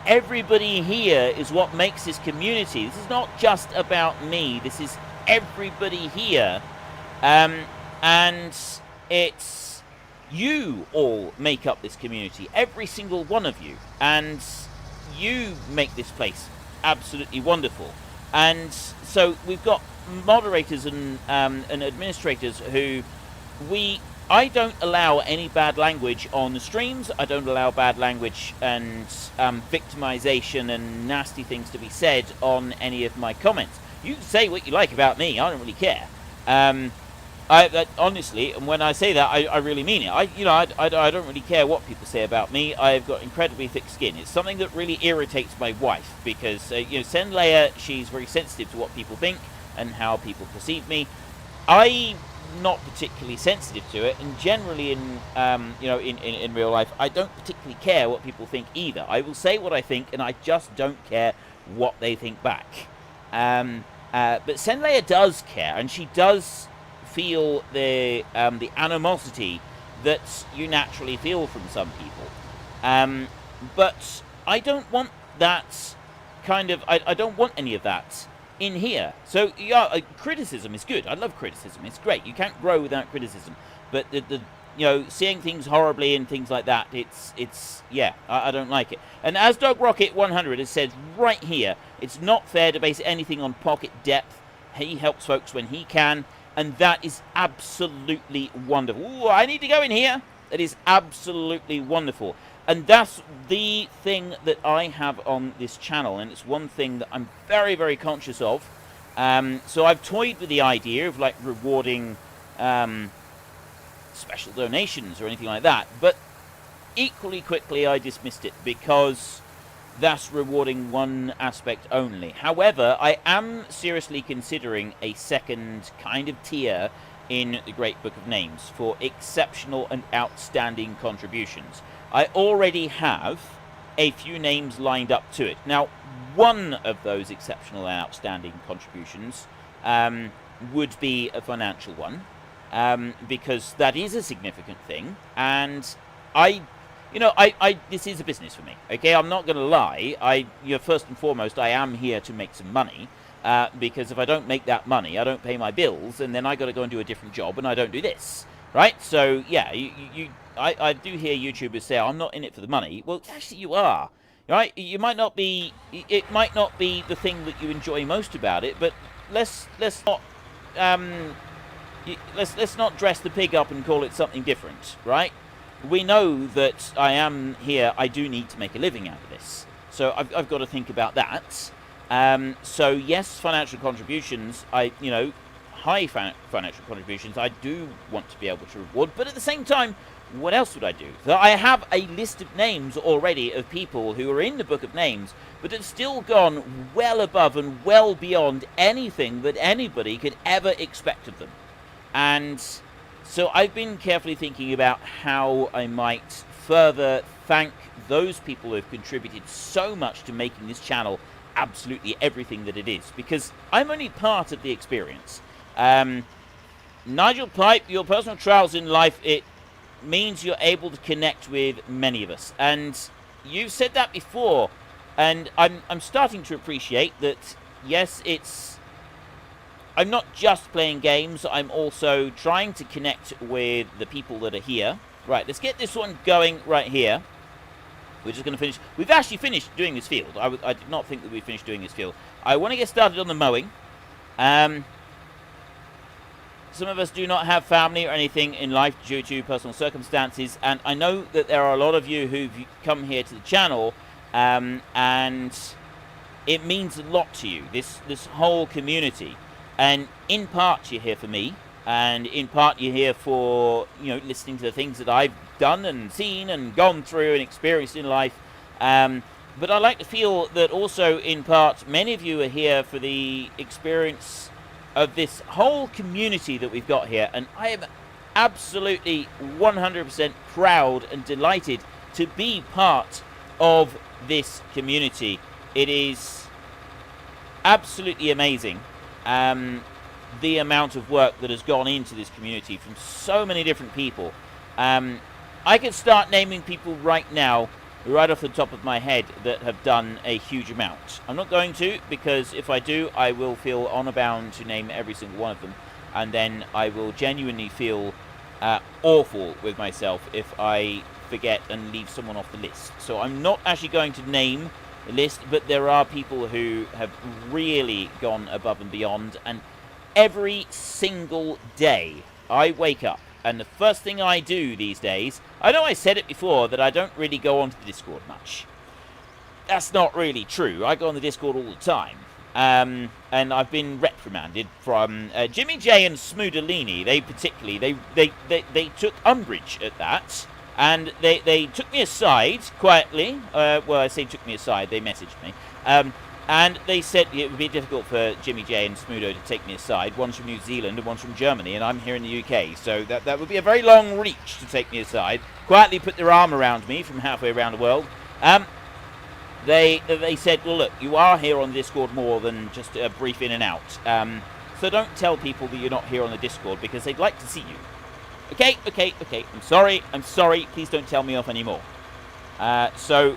Everybody here is what makes this community. This is not just about me. This is everybody here, and it's you all make up this community. Every single one of you, and you make this place absolutely wonderful. And so we've got moderators and administrators who I don't allow any bad language on the streams. I don't allow bad language and victimization and nasty things to be said on any of my comments. You can say what you like about me. I don't really care. Honestly, and when I say that, I really mean it. I don't really care what people say about me. I've got incredibly thick skin. It's something that really irritates my wife, because you know, Senleia, she's very sensitive to what people think and how people perceive me. I'm not particularly sensitive to it, and generally in in real life, I don't particularly care what people think either. I will say what I think, and I just don't care what they think back. But Senleia does care, and she does feel the animosity that you naturally feel from some people. But I don't want that kind of... I don't want any of that in here. So yeah, criticism is good. I love criticism. It's great. You can't grow without criticism. But the seeing things horribly and things like that, it's yeah, I don't like it. And as Dog Rocket 100 has said right here, it's not fair to base anything on pocket depth. He helps folks when he can, and that is absolutely wonderful. Ooh, I need to go in here. That is absolutely wonderful. And that's the thing that I have on this channel, and it's one thing that I'm very, very conscious of. So I've toyed with the idea of like rewarding special donations or anything like that, but equally quickly I dismissed it because that's rewarding one aspect only. However, I am seriously considering a second kind of tier in the Great Book of Names for exceptional and outstanding contributions. I already have a few names lined up to it. Now, one of those exceptional and outstanding contributions would be a financial one, because that is a significant thing, and this is a business for me, okay? I'm not going to lie. First and foremost, I am here to make some money, because if I don't make that money, I don't pay my bills, and then I got to go and do a different job, and I don't do this, right? So, yeah, I do hear YouTubers say, I'm not in it for the money. Well, actually, you are, right? It might not be the thing that you enjoy most about it, but let's not dress the pig up and call it something different, right? We know that I do need to make a living out of this. So I've got to think about that. So yes, financial contributions, high financial contributions, I do want to be able to reward. But at the same time, what else would I do? So I have a list of names already of people who are in the Book of Names, but have still gone well above and well beyond anything that anybody could ever expect of them. And so I've been carefully thinking about how I might further thank those people who have contributed so much to making this channel absolutely everything that it is, because I'm only part of the experience. Nigel Pipe, your personal trials in life, it means you're able to connect with many of us, and you've said that before, and I'm starting to appreciate that. Yes, I'm not just playing games, I'm also trying to connect with the people that are here, Right, let's get this one going right here. We're just going to finish. We've actually finished doing this field. I did not think that we finished doing this field. I want to get started on the mowing. Some of us do not have family or anything in life due to personal circumstances, and I know that there are a lot of you who've come here to the channel, and it means a lot to you, this whole community. And in part you're here for me, and in part you're here for, you know, listening to the things that I've done and seen and gone through and experienced in life. But I like to feel that also in part many of you are here for the experience of this whole community that we've got here, and I am absolutely 100% proud and delighted to be part of this community. It is absolutely amazing, the amount of work that has gone into this community from so many different people. I could start naming people right now, right off the top of my head, that have done a huge amount. I'm not going to, because if I do, I will feel honor bound to name every single one of them, and then I will genuinely feel awful with myself if I forget and leave someone off the list. So I'm not actually going to name the list, but there are people who have really gone above and beyond, and every single day I wake up, and the first thing I do these days, I know I said it before that I don't really go onto the Discord much. That's not really true. I go on the Discord all the time. And I've been reprimanded from Jimmy J and Smoodalini. They particularly, they took umbrage at that. And they took me aside quietly. Well, I say took me aside. They messaged me. And they said it would be difficult for Jimmy J and Smoodo to take me aside. One's from New Zealand and one's from Germany, and I'm here in the UK. So that would be a very long reach to take me aside. Quietly put their arm around me from halfway around the world. They said, well, look, you are here on the Discord more than just a brief in and out. So don't tell people that you're not here on the Discord, because they'd like to see you. Okay. I'm sorry. Please don't tell me off anymore. So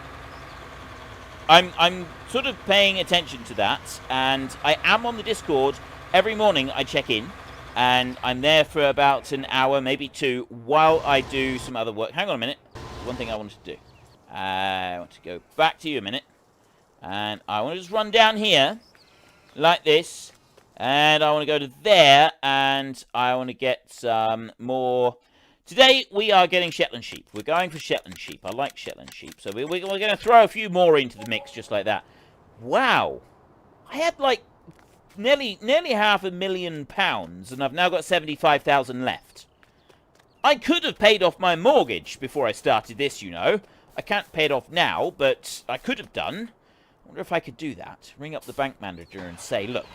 I'm sort of paying attention to that, and I am on the Discord every morning. I check in, and I'm there for about an hour, maybe two, while I do some other work. Hang on a minute. There's one thing I wanted to do. I want to go back to you a minute, and I want to just run down here like this, and I want to go to there, and I want to get some more. Today we are getting Shetland sheep. We're going for Shetland sheep. I like Shetland sheep, so we're going to throw a few more into the mix just like that. Wow, I had like nearly £500,000, and I've now got 75,000 left. I could have paid off my mortgage before I started this, you know. I can't pay it off now, but I could have done. I wonder if I could do that. Ring up the bank manager and say, look,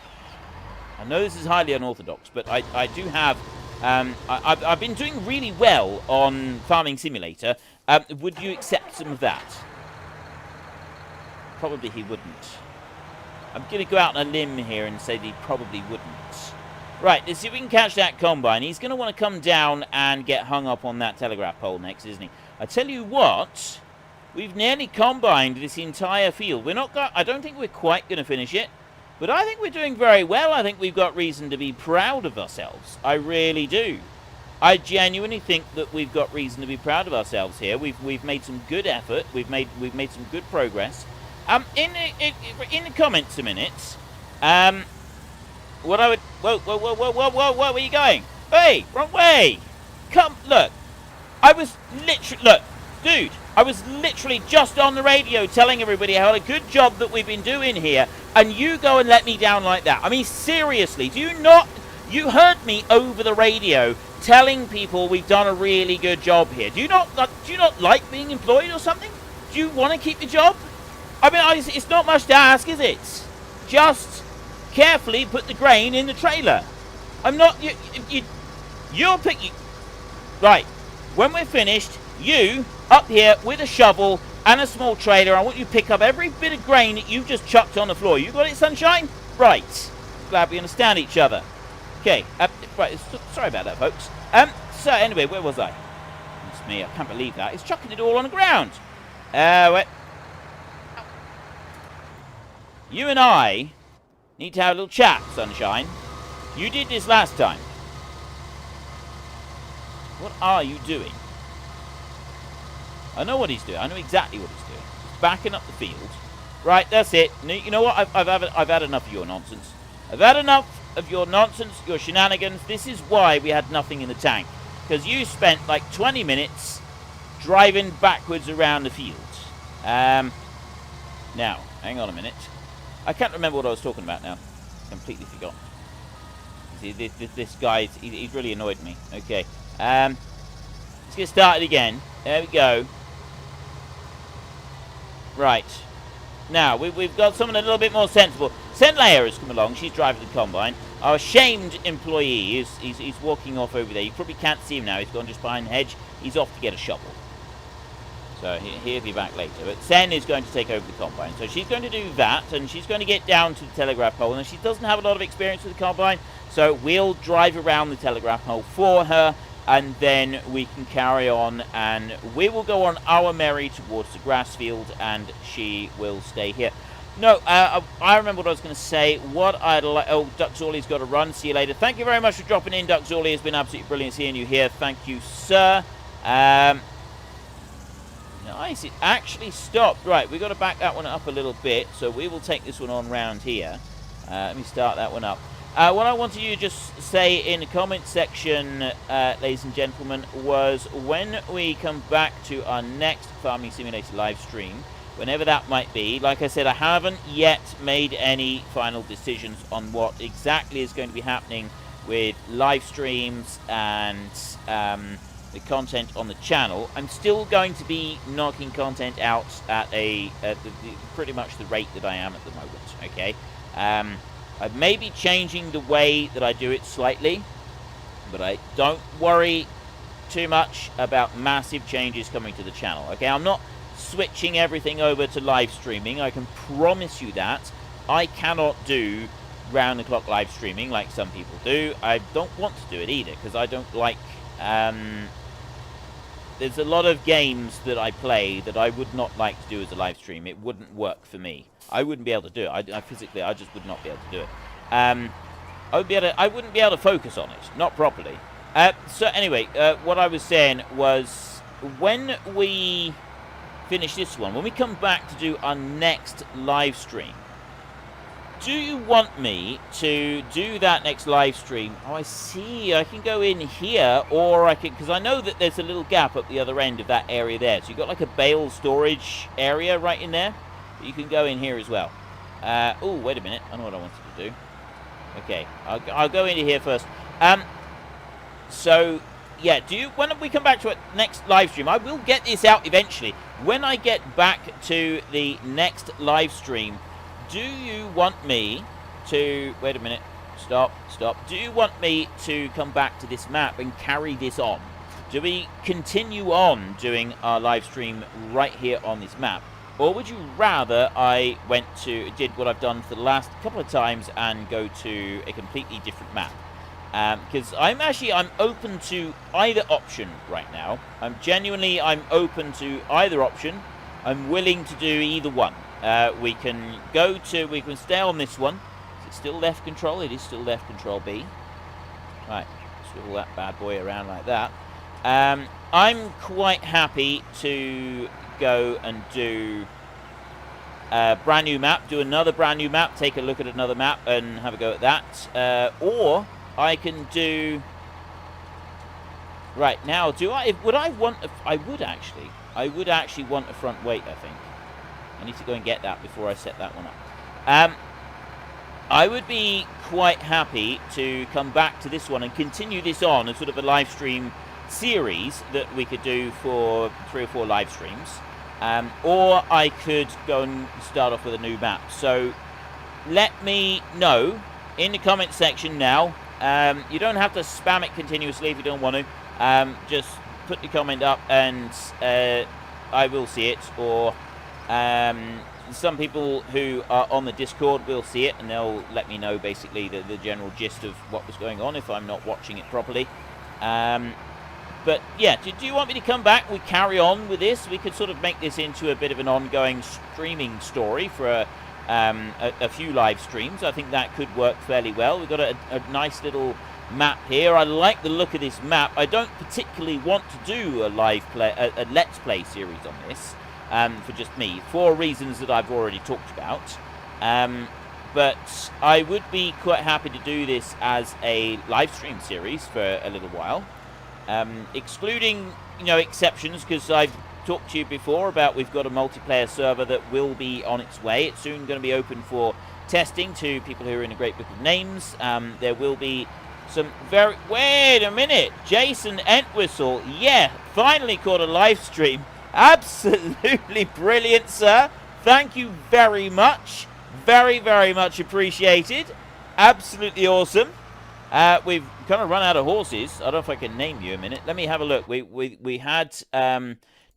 I know this is highly unorthodox, but I do have... I've been doing really well on Farming Simulator. Would you accept some of that? Probably he wouldn't. I'm going to go out on a limb here and say that he probably wouldn't. Right, let's see if we can catch that combine. He's going to want to come down and get hung up on that telegraph pole next, isn't he? I tell you what, we've nearly combined this entire field. I don't think we're quite going to finish it, but I think we're doing very well. I think we've got reason to be proud of ourselves. I really do. I genuinely think that we've got reason to be proud of ourselves here. We've made some good effort. We've made some good progress. In the comments a minute, what I would... Whoa, where are you going? Hey, wrong way! Come, look. I was literally... Look, dude, I was literally just on the radio telling everybody how a good job that we've been doing here, and you go and let me down like that. I mean, seriously, do you not... You heard me over the radio telling people we've done a really good job here. Do you not like being employed or something? Do you want to keep your job? I mean, it's not much to ask, is it? Just carefully put the grain in the trailer. I'm not... You're picking... Right. When we're finished, you, up here with a shovel and a small trailer, I want you to pick up every bit of grain that you've just chucked on the floor. You got it, sunshine? Right. Glad we understand each other. Okay. Right. Sorry about that, folks. So, anyway, where was I? It's me. I can't believe that. It's chucking it all on the ground. Wait. You and I need to have a little chat, sunshine. You did this last time. What are you doing? I know what he's doing. I know exactly what he's doing. He's backing up the field. Right, that's it. You know what? I've had enough of your nonsense. I've had enough of your nonsense, your shenanigans. This is why we had nothing in the tank. Because you spent like 20 minutes driving backwards around the field. Now, hang on a minute. I can't remember what I was talking about now. Completely forgot. See, this guy, he's really annoyed me. Okay. Let's get started again. There we go. Right. Now, we've got someone a little bit more sensible. Loot Lair has come along. She's driving the combine. Our shamed employee he's walking off over there. You probably can't see him now. He's gone just behind the hedge. He's off to get a shovel. So he'll be back later. But Sen is going to take over the combine. So she's going to do that, and she's going to get down to the telegraph pole. And she doesn't have a lot of experience with the combine, so we'll drive around the telegraph pole for her, and then we can carry on, and we will go on our merry towards the grass field, and she will stay here. No, I remember what I was going to say. What I'd like... Oh, Duck Zorley's got to run. See you later. Thank you very much for dropping in, Duck Zorley. It's been absolutely brilliant seeing you here. Thank you, sir. Nice, it actually stopped. Right, we've got to back that one up a little bit, so we will take this one on round here. Let me start that one up. What I wanted you to just say in the comment section, ladies and gentlemen, was when we come back to our next Farming Simulator live stream, whenever that might be. Like I said, I haven't yet made any final decisions on what exactly is going to be happening with live streams and the content on the channel. I'm still going to be knocking content out at pretty much the rate that I am at the moment, okay? I may be changing the way that I do it slightly, but I don't worry too much about massive changes coming to the channel, okay? I'm not switching everything over to live streaming. I can promise you that. I cannot do round-the-clock live streaming like some people do. I don't want to do it either, because I don't like... there's a lot of games that I play that I would not like to do as a live stream. It wouldn't work for me. I wouldn't be able to do it. I physically, I just would not be able to do it. I wouldn't be able to focus on it, not properly. So anyway, what I was saying was, when we finish this one, when we come back to do our next live stream, do you want me to do that next live stream? Oh, I see. I can go in here, or I can... Because I know that there's a little gap at the other end of that area there. So you've got like a bale storage area right in there. But you can go in here as well. Oh, wait a minute. I know what I wanted to do. Okay. I'll go into here first. So, yeah. When we come back to a next live stream, I will get this out eventually. When I get back to the next live stream... Do you want me to... Wait a minute. Stop. Do you want me to come back to this map and carry this on? Do we continue on doing our live stream right here on this map? Or would you rather I did what I've done for the last couple of times and go to a completely different map? Because I'm open to either option right now. I'm open to either option. I'm willing to do either one. We can stay on this one. Is it still left control? It is still left control B. Right, swivel that bad boy around like that. I'm quite happy to go and do a brand new map, do another brand new map, take a look at another map and have a go at that. Or I can do... Right, now, I would actually want a front weight, I think. I need to go and get that before I set that one up. I would be quite happy to come back to this one and continue this on as sort of a live stream series that we could do for 3 or 4 live streams. Or I could go and start off with a new map. So let me know in the comment section now. You don't have to spam it continuously if you don't want to. Just put the comment up and I will see it. Or... some people who are on the Discord will see it and they'll let me know basically the general gist of what was going on if I'm not watching it properly. But yeah, do you want me to come back? We carry on with this. We could sort of make this into a bit of an ongoing streaming story for a few live streams. I think that could work fairly well. We've got a nice little map here. I like the look of this map. I don't particularly want to do a let's play series on this for just me, for reasons that I've already talked about. But I would be quite happy to do this as a live stream series for a little while, excluding, exceptions, because I've talked to you before about we've got a multiplayer server that will be on its way. It's soon going to be open for testing to people who are in a great book of names. There will be some very... Wait a minute! Jason Entwistle, yeah, finally caught a live stream. Absolutely brilliant, sir. Thank you very much. Very, very much appreciated. Absolutely awesome. We've kind of run out of horses. I don't know if I can name you a minute. Let me have a look. We had...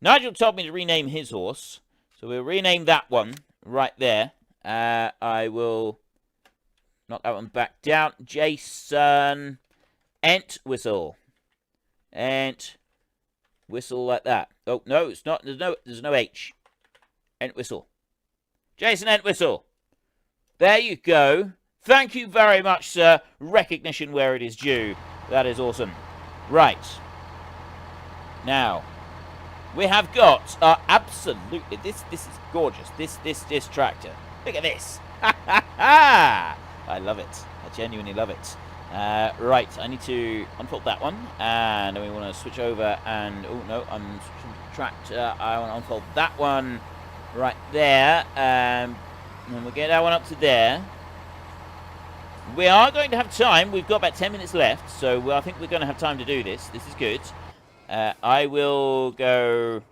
Nigel told me to rename his horse. So we'll rename that one right there. I will knock that one back down. Jason Entwistle. Entwistle like that. Oh, no, it's not. There's no H. Entwistle. Jason Entwistle. There you go. Thank you very much, sir. Recognition where it is due. That is awesome. Right. Now, we have got absolutely this is gorgeous. This tractor. Look at this. I love it. I genuinely love it. Right, I need to unfold that one, and then we want to switch over and oh no, I'm switching to tractor. I want to unfold that one right there. And we'll get that one up to there. We are going to have time. We've got about 10 minutes left, so I think we're going to have time to do this. This is good. I will go...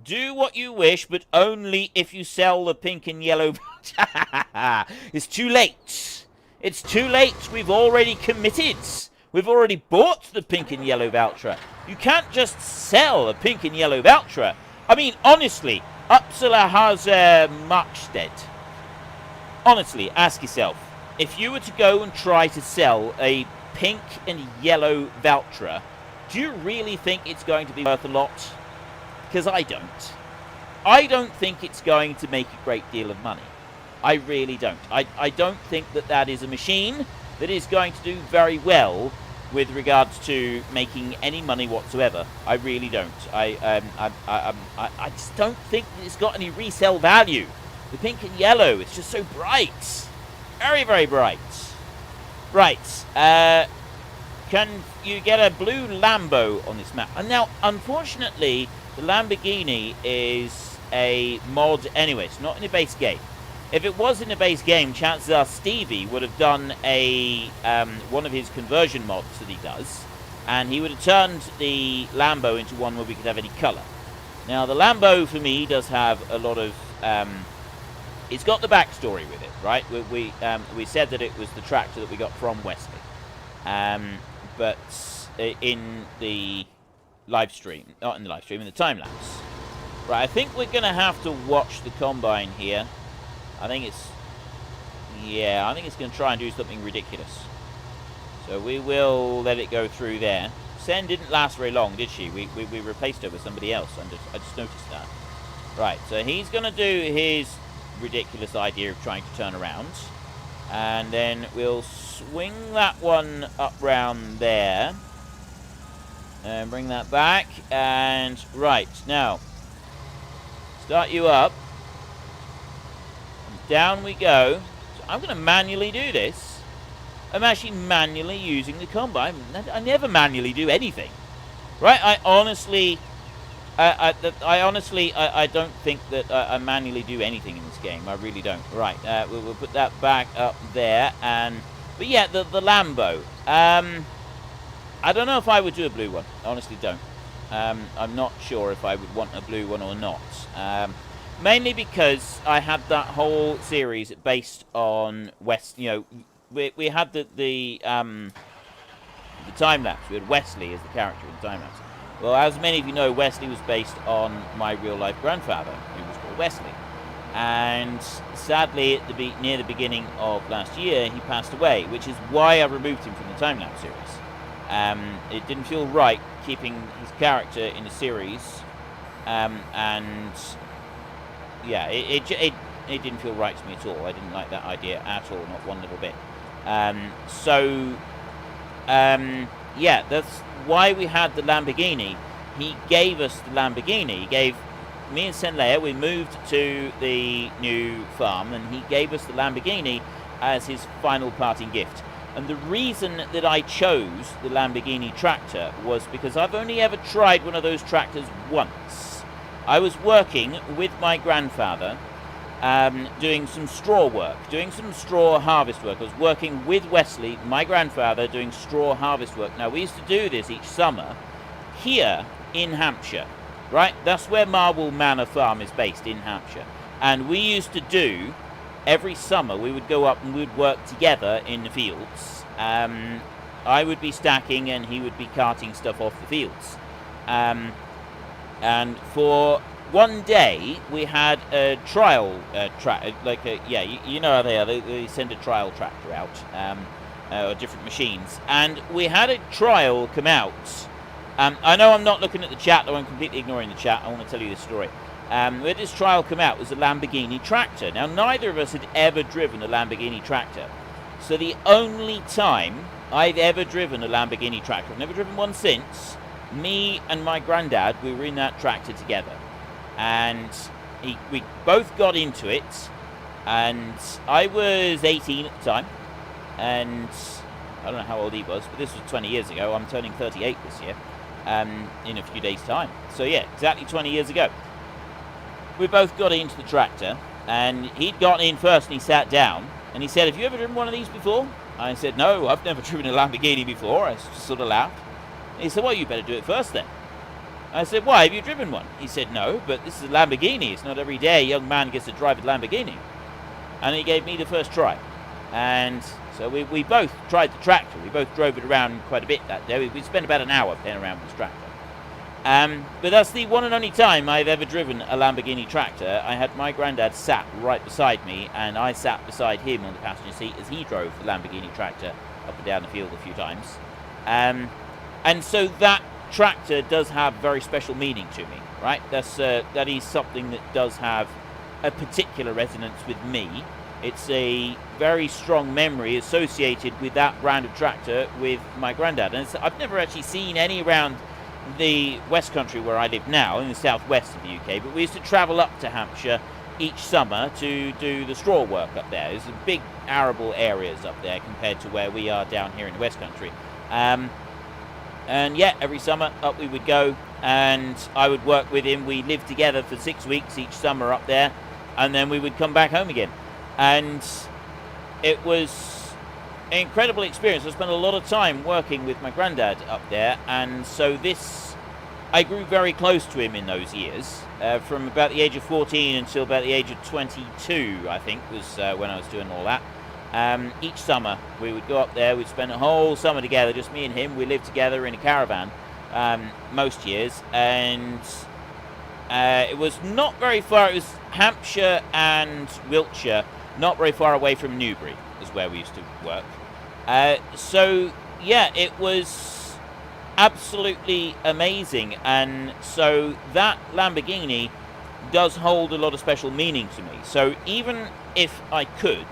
Do what you wish, but only if you sell the pink and yellow... It's too late. It's too late. We've already committed. We've already bought the pink and yellow voucher. You can't just sell a pink and yellow voucher. I mean, honestly, Uppsala has Markstead. Honestly, ask yourself, if you were to go and try to sell a pink and yellow voucher, do you really think it's going to be worth a lot? Because I don't. I don't think it's going to make a great deal of money. I really don't. I don't think that is a machine that is going to do very well with regards to making any money whatsoever. I really don't. I just don't think that it's got any resale value. The pink and yellow, it's just so bright. Very, very bright. Right. Can you get a blue Lambo on this map? And now, unfortunately, the Lamborghini is a mod anyway. It's not in the base game. If it was in the base game, chances are Stevie would have done a one of his conversion mods that he does, and he would have turned the Lambo into one where we could have any colour. Now, the Lambo, for me, does have a lot of... it's got the backstory with it, right? We said that it was the tractor that we got from Wesley. But in the live stream, not in the live stream, in the time-lapse. Right, I think we're going to have to watch the combine here. I think it's going to try and do something ridiculous. So we will let it go through there. Sen didn't last very long, did she? We replaced her with somebody else. I just noticed that. Right, so he's going to do his ridiculous idea of trying to turn around. And then we'll swing that one up round there. And bring that back. And, right, now, start you up. Down we go. So I'm going to manually do this. I'm actually manually using the combine. I never manually do anything. Right? I honestly don't think that I manually do anything in this game. I really don't. Right. We'll put that back up there. But yeah, the Lambo. I don't know if I would do a blue one. I honestly don't. I'm not sure if I would want a blue one or not. Mainly because I had that whole series based on West. You know, we had the time lapse. We had Wesley as the character in the time lapse. Well, as many of you know, Wesley was based on my real life grandfather, who was called Wesley. And sadly, near the beginning of last year, he passed away, which is why I removed him from the time lapse series. It didn't feel right keeping his character in the series, and yeah, it didn't feel right to me at all. I didn't like that idea at all, not one little bit. So yeah, that's why we had the Lamborghini. He gave us the Lamborghini. He gave me and Senleia, we moved to the new farm, and he gave us the Lamborghini as his final parting gift. And the reason that I chose the Lamborghini tractor was because I've only ever tried one of those tractors once. I was working with my grandfather, doing some straw work, doing some straw harvest work. I was working with Wesley, my grandfather, doing straw harvest work. Now, we used to do this each summer here in Hampshire, right? That's where Marwell Manor Farm is based, in Hampshire. And we used to do, every summer, we would go up and we would work together in the fields. I would be stacking and he would be carting stuff off the fields. And for one day, we had a trial you know how they are. They send a trial tractor out, or different machines. And we had a trial come out. I know I'm not looking at the chat, though I'm completely ignoring the chat. I want to tell you this story. We had this trial come out, it was a Lamborghini tractor. Now, neither of us had ever driven a Lamborghini tractor. So the only time I've ever driven a Lamborghini tractor, I've never driven one since, me and my granddad, we were in that tractor together. And we both got into it, and I was 18 at the time, and I don't know how old he was, but this was 20 years ago. I'm turning 38 this year, in a few days' time. So yeah, exactly 20 years ago. We both got into the tractor, and he'd gotten in first, and he sat down, and he said, "Have you ever driven one of these before?" I said, "No, I've never driven a Lamborghini before." I just sort of laughed. And he said, "Well, you better do it first then." I said, "Why, have you driven one?" He said, "No, but this is a Lamborghini. It's not every day a young man gets to drive a Lamborghini." And he gave me the first try. And so we both tried the tractor. We both drove it around quite a bit that day. We spent about an hour playing around with this tractor. But that's the one and only time I've ever driven a Lamborghini tractor. I had my granddad sat right beside me, and I sat beside him on the passenger seat as he drove the Lamborghini tractor up and down the field a few times. And so that tractor does have very special meaning to me, right? That is something that does have a particular resonance with me. It's a very strong memory associated with that brand of tractor with my granddad. And I've never actually seen any around the West Country where I live now, in the southwest of the UK, but we used to travel up to Hampshire each summer to do the straw work up there. There's big arable areas up there compared to where we are down here in the West Country. And yeah, every summer up we would go, and I would work with him. We lived together for 6 weeks each summer up there, and then we would come back home again. And it was an incredible experience. I spent a lot of time working with my granddad up there, and so I grew very close to him in those years. From about the age of 14 until about the age of 22, I think, was when I was doing all that. Each summer we would go up there. We'd spend a whole summer together, just me and him. We lived together in a caravan most years, and it was not very far. It was Hampshire and Wiltshire, not very far away from Newbury is where we used to work. So yeah, it was absolutely amazing. And so that Lamborghini does hold a lot of special meaning to me. So even if I could,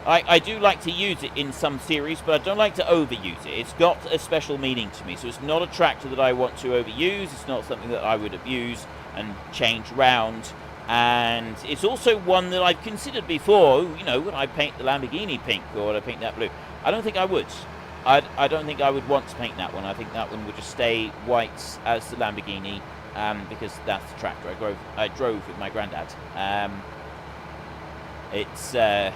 I do like to use it in some series, but I don't like to overuse it. It's got a special meaning to me. So it's not a tractor that I want to overuse. It's not something that I would abuse and change around. And it's also one that I've considered before. You know, would I paint the Lamborghini pink, or would I paint that blue? I don't think I would. I don't think I would want to paint that one. I think that one would just stay white as the Lamborghini, because that's the tractor I drove with my granddad. It's got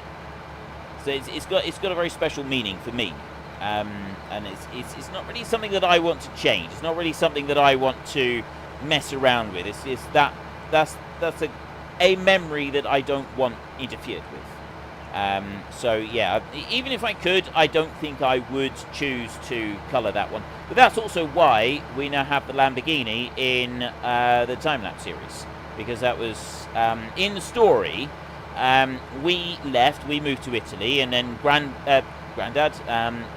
a very special meaning for me, and it's not really something that I want to change. It's not really something that I want to mess around with. That's a memory that I don't want interfered with. So yeah, even if I could, I don't think I would choose to colour that one. But that's also why we now have the Lamborghini in the time-lapse series, because that was in the story. We left, we moved to Italy, and then Granddad,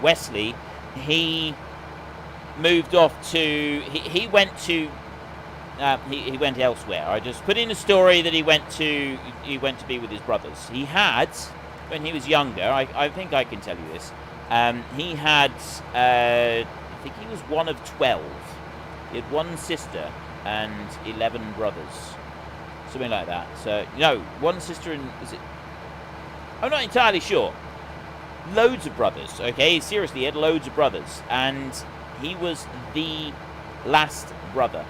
Wesley, he moved off to, he went to, he went elsewhere. I just put in a story that he went to be with his brothers. He had, when he was younger, I think I can tell you this, He had, I think he was one of 12. He had one sister and 11 brothers. Something like that. So, no, one sister and, is it? I'm not entirely sure. Loads of brothers, okay? Seriously, he had loads of brothers. And he was the last brother.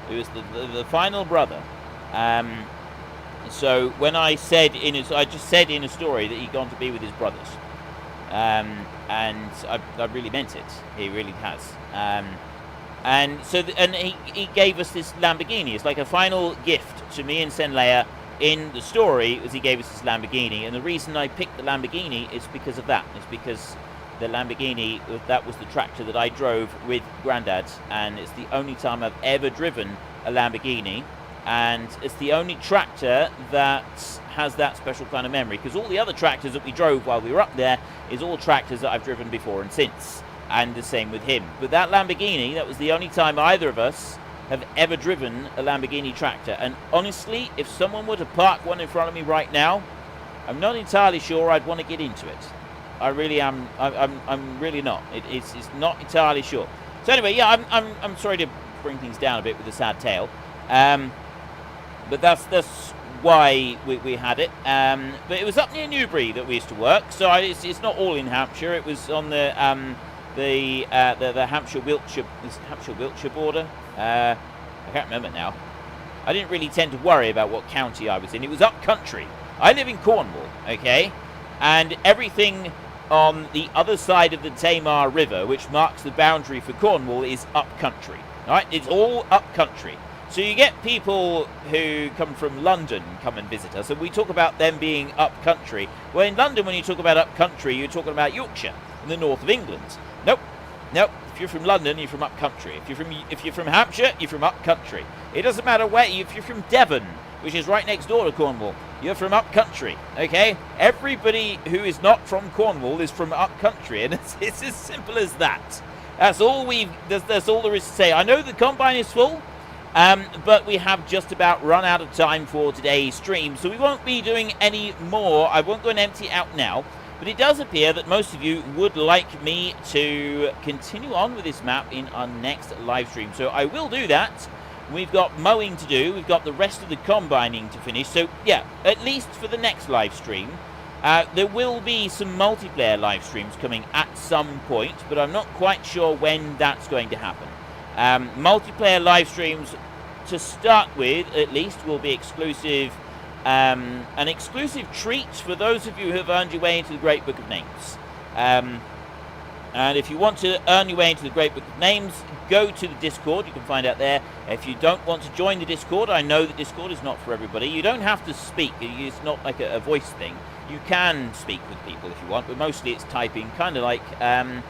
He was the final brother. So when I said I just said in a story that he'd gone to be with his brothers. And I really meant it. He really has. And so, he gave us this Lamborghini. It's like a final gift to me and Senleia in the story, as he gave us this Lamborghini. And the reason I picked the Lamborghini is because of that. It's because the Lamborghini, that was the tractor that I drove with Grandad, and it's the only time I've ever driven a Lamborghini, and it's the only tractor that has that special kind of memory, because all the other tractors that we drove while we were up there is all tractors that I've driven before and since, and the same with him. But that Lamborghini, that was the only time either of us have ever driven a Lamborghini tractor, and honestly, if someone were to park one in front of me right now, I'm not entirely sure I'd want to get into it. I really am. I'm really not. It's not entirely sure. So anyway, yeah, I'm sorry to bring things down a bit with a sad tale, but that's why we had it. But it was up near Newbury that we used to work, so it's not all in Hampshire. It was on the Hampshire-Wiltshire border. I can't remember now. I didn't really tend to worry about what county I was in. It was up country. I live in Cornwall, okay, and everything on the other side of the Tamar River, which marks the boundary for Cornwall, is up country. All right, it's all up country. So you get people who come from London come and visit us, and we talk about them being up country. Well, in London, when you talk about up country, you're talking about Yorkshire in the north of England. Nope. If you're from London, you're from up country. If you're from Hampshire, you're from up country. It doesn't matter where. If you're from Devon, which is right next door to Cornwall, you're from up country. Okay, everybody who is not from Cornwall is from up country, and it's as simple as that. That's all that's all there is to say. I know the combine is full, but we have just about run out of time for today's stream, so we won't be doing any more. I won't go and empty it out now. But it does appear that most of you would like me to continue on with this map in our next live stream. So I will do that. We've got mowing to do. We've got the rest of the combining to finish. So, yeah, at least for the next live stream. There will be some multiplayer live streams coming at some point, but I'm not quite sure when that's going to happen. Multiplayer live streams, to start with, at least, will be exclusive. An exclusive treat for those of you who have earned your way into the Great Book of Names. And if you want to earn your way into the Great Book of Names, go to the Discord. You can find out there. If you don't want to join the Discord, I know that Discord is not for everybody. You don't have to speak. It's not like a voice thing. You can speak with people if you want, but mostly it's typing, kind of like an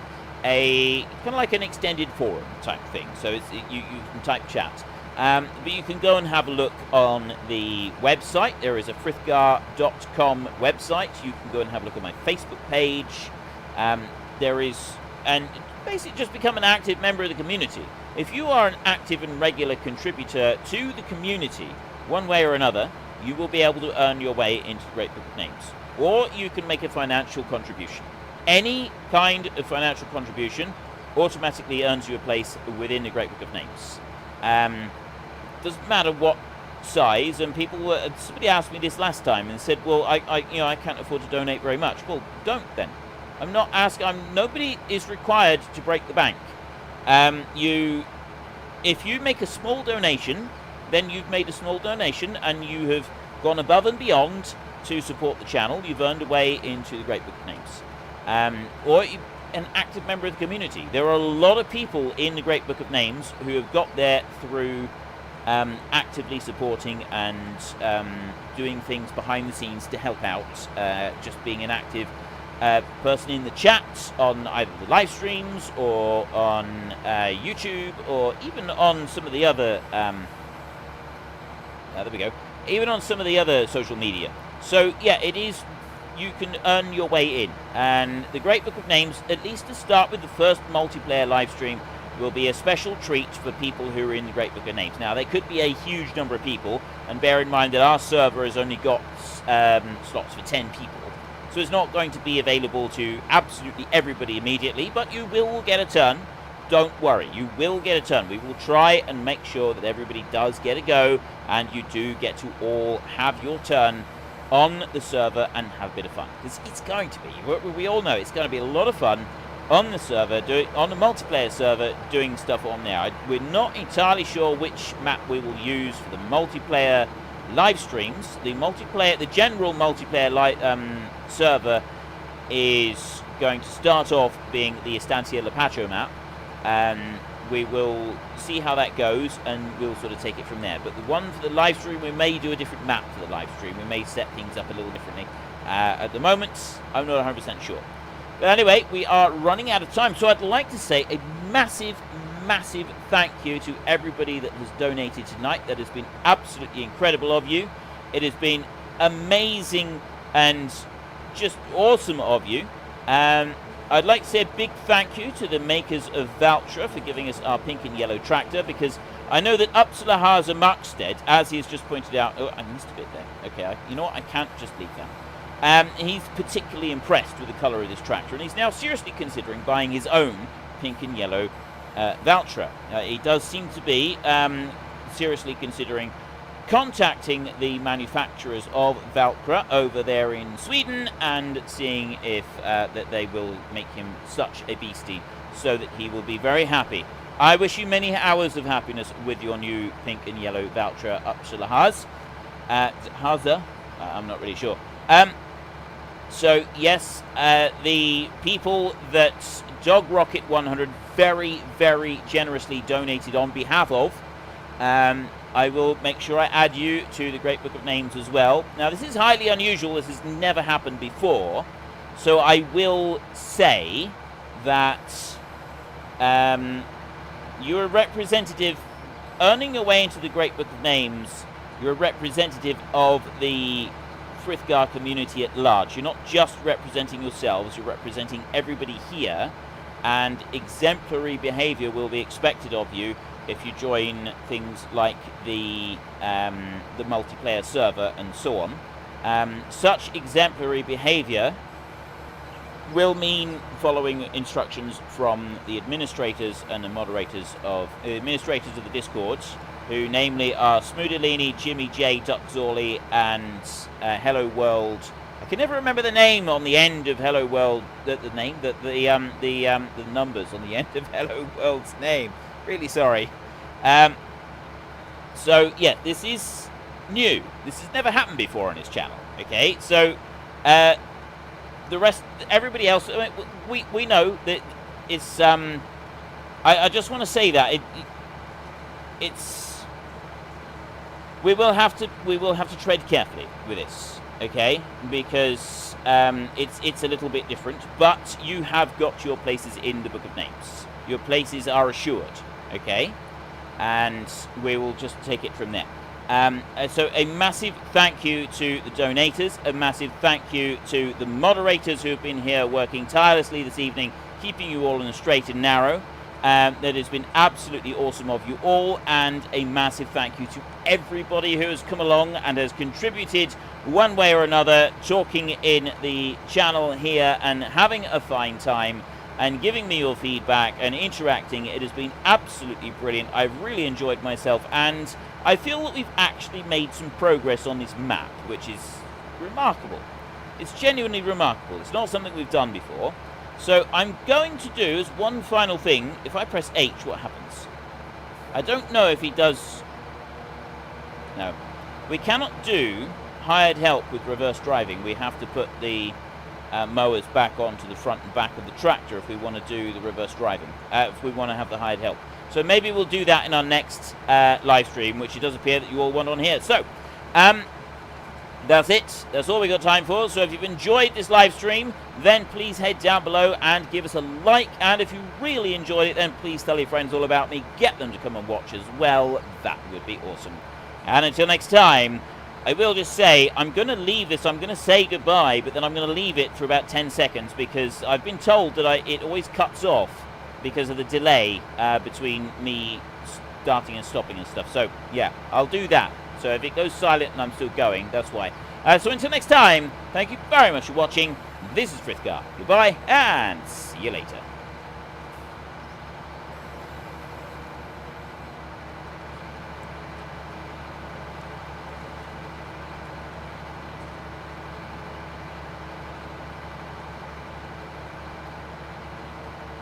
extended forum type thing. So you can type chat. But you can go and have a look on the website. There is a frithgar.com website. You can go and have a look at my Facebook page. And basically just become an active member of the community. If you are an active and regular contributor to the community, one way or another, you will be able to earn your way into the Great Book of Names. Or you can make a financial contribution. Any kind of financial contribution automatically earns you a place within the Great Book of Names. Doesn't matter what size, and somebody asked me this last time and said, well, I can't afford to donate very much. Well, don't then. I'm not asking. Nobody is required to break the bank. If you make a small donation, then you've made a small donation, and you have gone above and beyond to support the channel. You've earned a way into the Great Book of Names, or an active member of the community. There are a lot of people in the Great Book of Names who have got there through actively supporting and doing things behind the scenes to help out, just being an active person in the chat on either the live streams or on YouTube, or even on some of the other even on some of the other social media. So yeah, it is, you can earn your way in, and the Great Book of Names, at least to start with, the first multiplayer live stream will be a special treat for people who are in the Great Book of Names. Now, there could be a huge number of people, and bear in mind that our server has only got slots for 10 people. So it's not going to be available to absolutely everybody immediately, but you will get a turn. Don't worry, you will get a turn. We will try and make sure that everybody does get a go, and you do get to all have your turn on the server and have a bit of fun. Because it's going to be, we all know it's going to be a lot of fun on the server, on the multiplayer server, doing stuff on there. We're not entirely sure which map we will use for the multiplayer live streams. The general multiplayer server is going to start off being the Estancia La Pacho map. We will see how that goes, and we'll sort of take it from there. But the one for the live stream, we may do a different map for the live stream. We may set things up a little differently. At the moment, I'm not 100% sure. But anyway, we are running out of time, so I'd like to say a massive, massive thank you to everybody that has donated tonight. That has been absolutely incredible of you. It has been amazing and just awesome of you. I'd like to say a big thank you to the makers of Valtra for giving us our pink and yellow tractor, because I know that Upsalahaza Markstead, as he has just pointed out... Oh, I missed a bit there. Okay, you know what? I can't just leave that. He's particularly impressed with the colour of this tractor, and he's now seriously considering buying his own pink and yellow Valtra. He does seem to be seriously considering contacting the manufacturers of Valtra over there in Sweden and seeing if that they will make him such a beastie so that he will be very happy. I wish you many hours of happiness with your new pink and yellow Valtra Upsalahaz. Haza? I'm not really sure. So, yes, the people that Dog Rocket 100 very, very generously donated on behalf of, I will make sure I add you to the Great Book of Names as well. Now, this is highly unusual. This has never happened before. So I will say that you're a representative, earning your way into the Great Book of Names, you're a representative of the Frithgar community at large. You're not just representing yourselves, you're representing everybody here, and exemplary behavior will be expected of you if you join things like the multiplayer server and so on. Such exemplary behavior will mean following instructions from the administrators and the moderators of the Discords, who namely are Smoodalini, Jimmy J, Duck Zorley, and Hello World. I can never remember the name on the end of Hello World. The numbers on the end of Hello World's name. Really sorry. So yeah, this is new. This has never happened before on his channel. Okay, so the rest, everybody else, I mean, we know that it's. I just want to say that it's. We will have to tread carefully with this, okay? Because it's a little bit different. But you have got your places in the Book of Names. Your places are assured, okay? And we will just take it from there. So a massive thank you to the donators, a massive thank you to the moderators who have been here working tirelessly this evening, keeping you all in the straight and narrow. That has been absolutely awesome of you all, and a massive thank you to everybody who has come along and has contributed one way or another, talking in the channel here and having a fine time and giving me your feedback and interacting. It has been absolutely brilliant. I've really enjoyed myself, and I feel that we've actually made some progress on this map, which is remarkable. It's genuinely remarkable. It's not something we've done before. So I'm going to do as one final thing. If I press H, what happens? I don't know if he does. No. We cannot do hired help with reverse driving. We have to put the mowers back onto the front and back of the tractor if we want to do the reverse driving. If we want to have the hired help. So maybe we'll do that in our next live stream, which it does appear that you all want on here. So, that's it. That's all we got time for. So if you've enjoyed this live stream, then please head down below and give us a like. And if you really enjoyed it, then please tell your friends all about me. Get them to come and watch as well. That would be awesome. And until next time, I will just say, I'm going to leave this. I'm going to say goodbye, but then I'm going to leave it for about 10 seconds because I've been told that it always cuts off because of the delay between me starting and stopping and stuff. So, yeah, I'll do that. So if it goes silent and I'm still going, that's why. So until next time, thank you very much for watching. This is Frithgar. Goodbye, and see you later.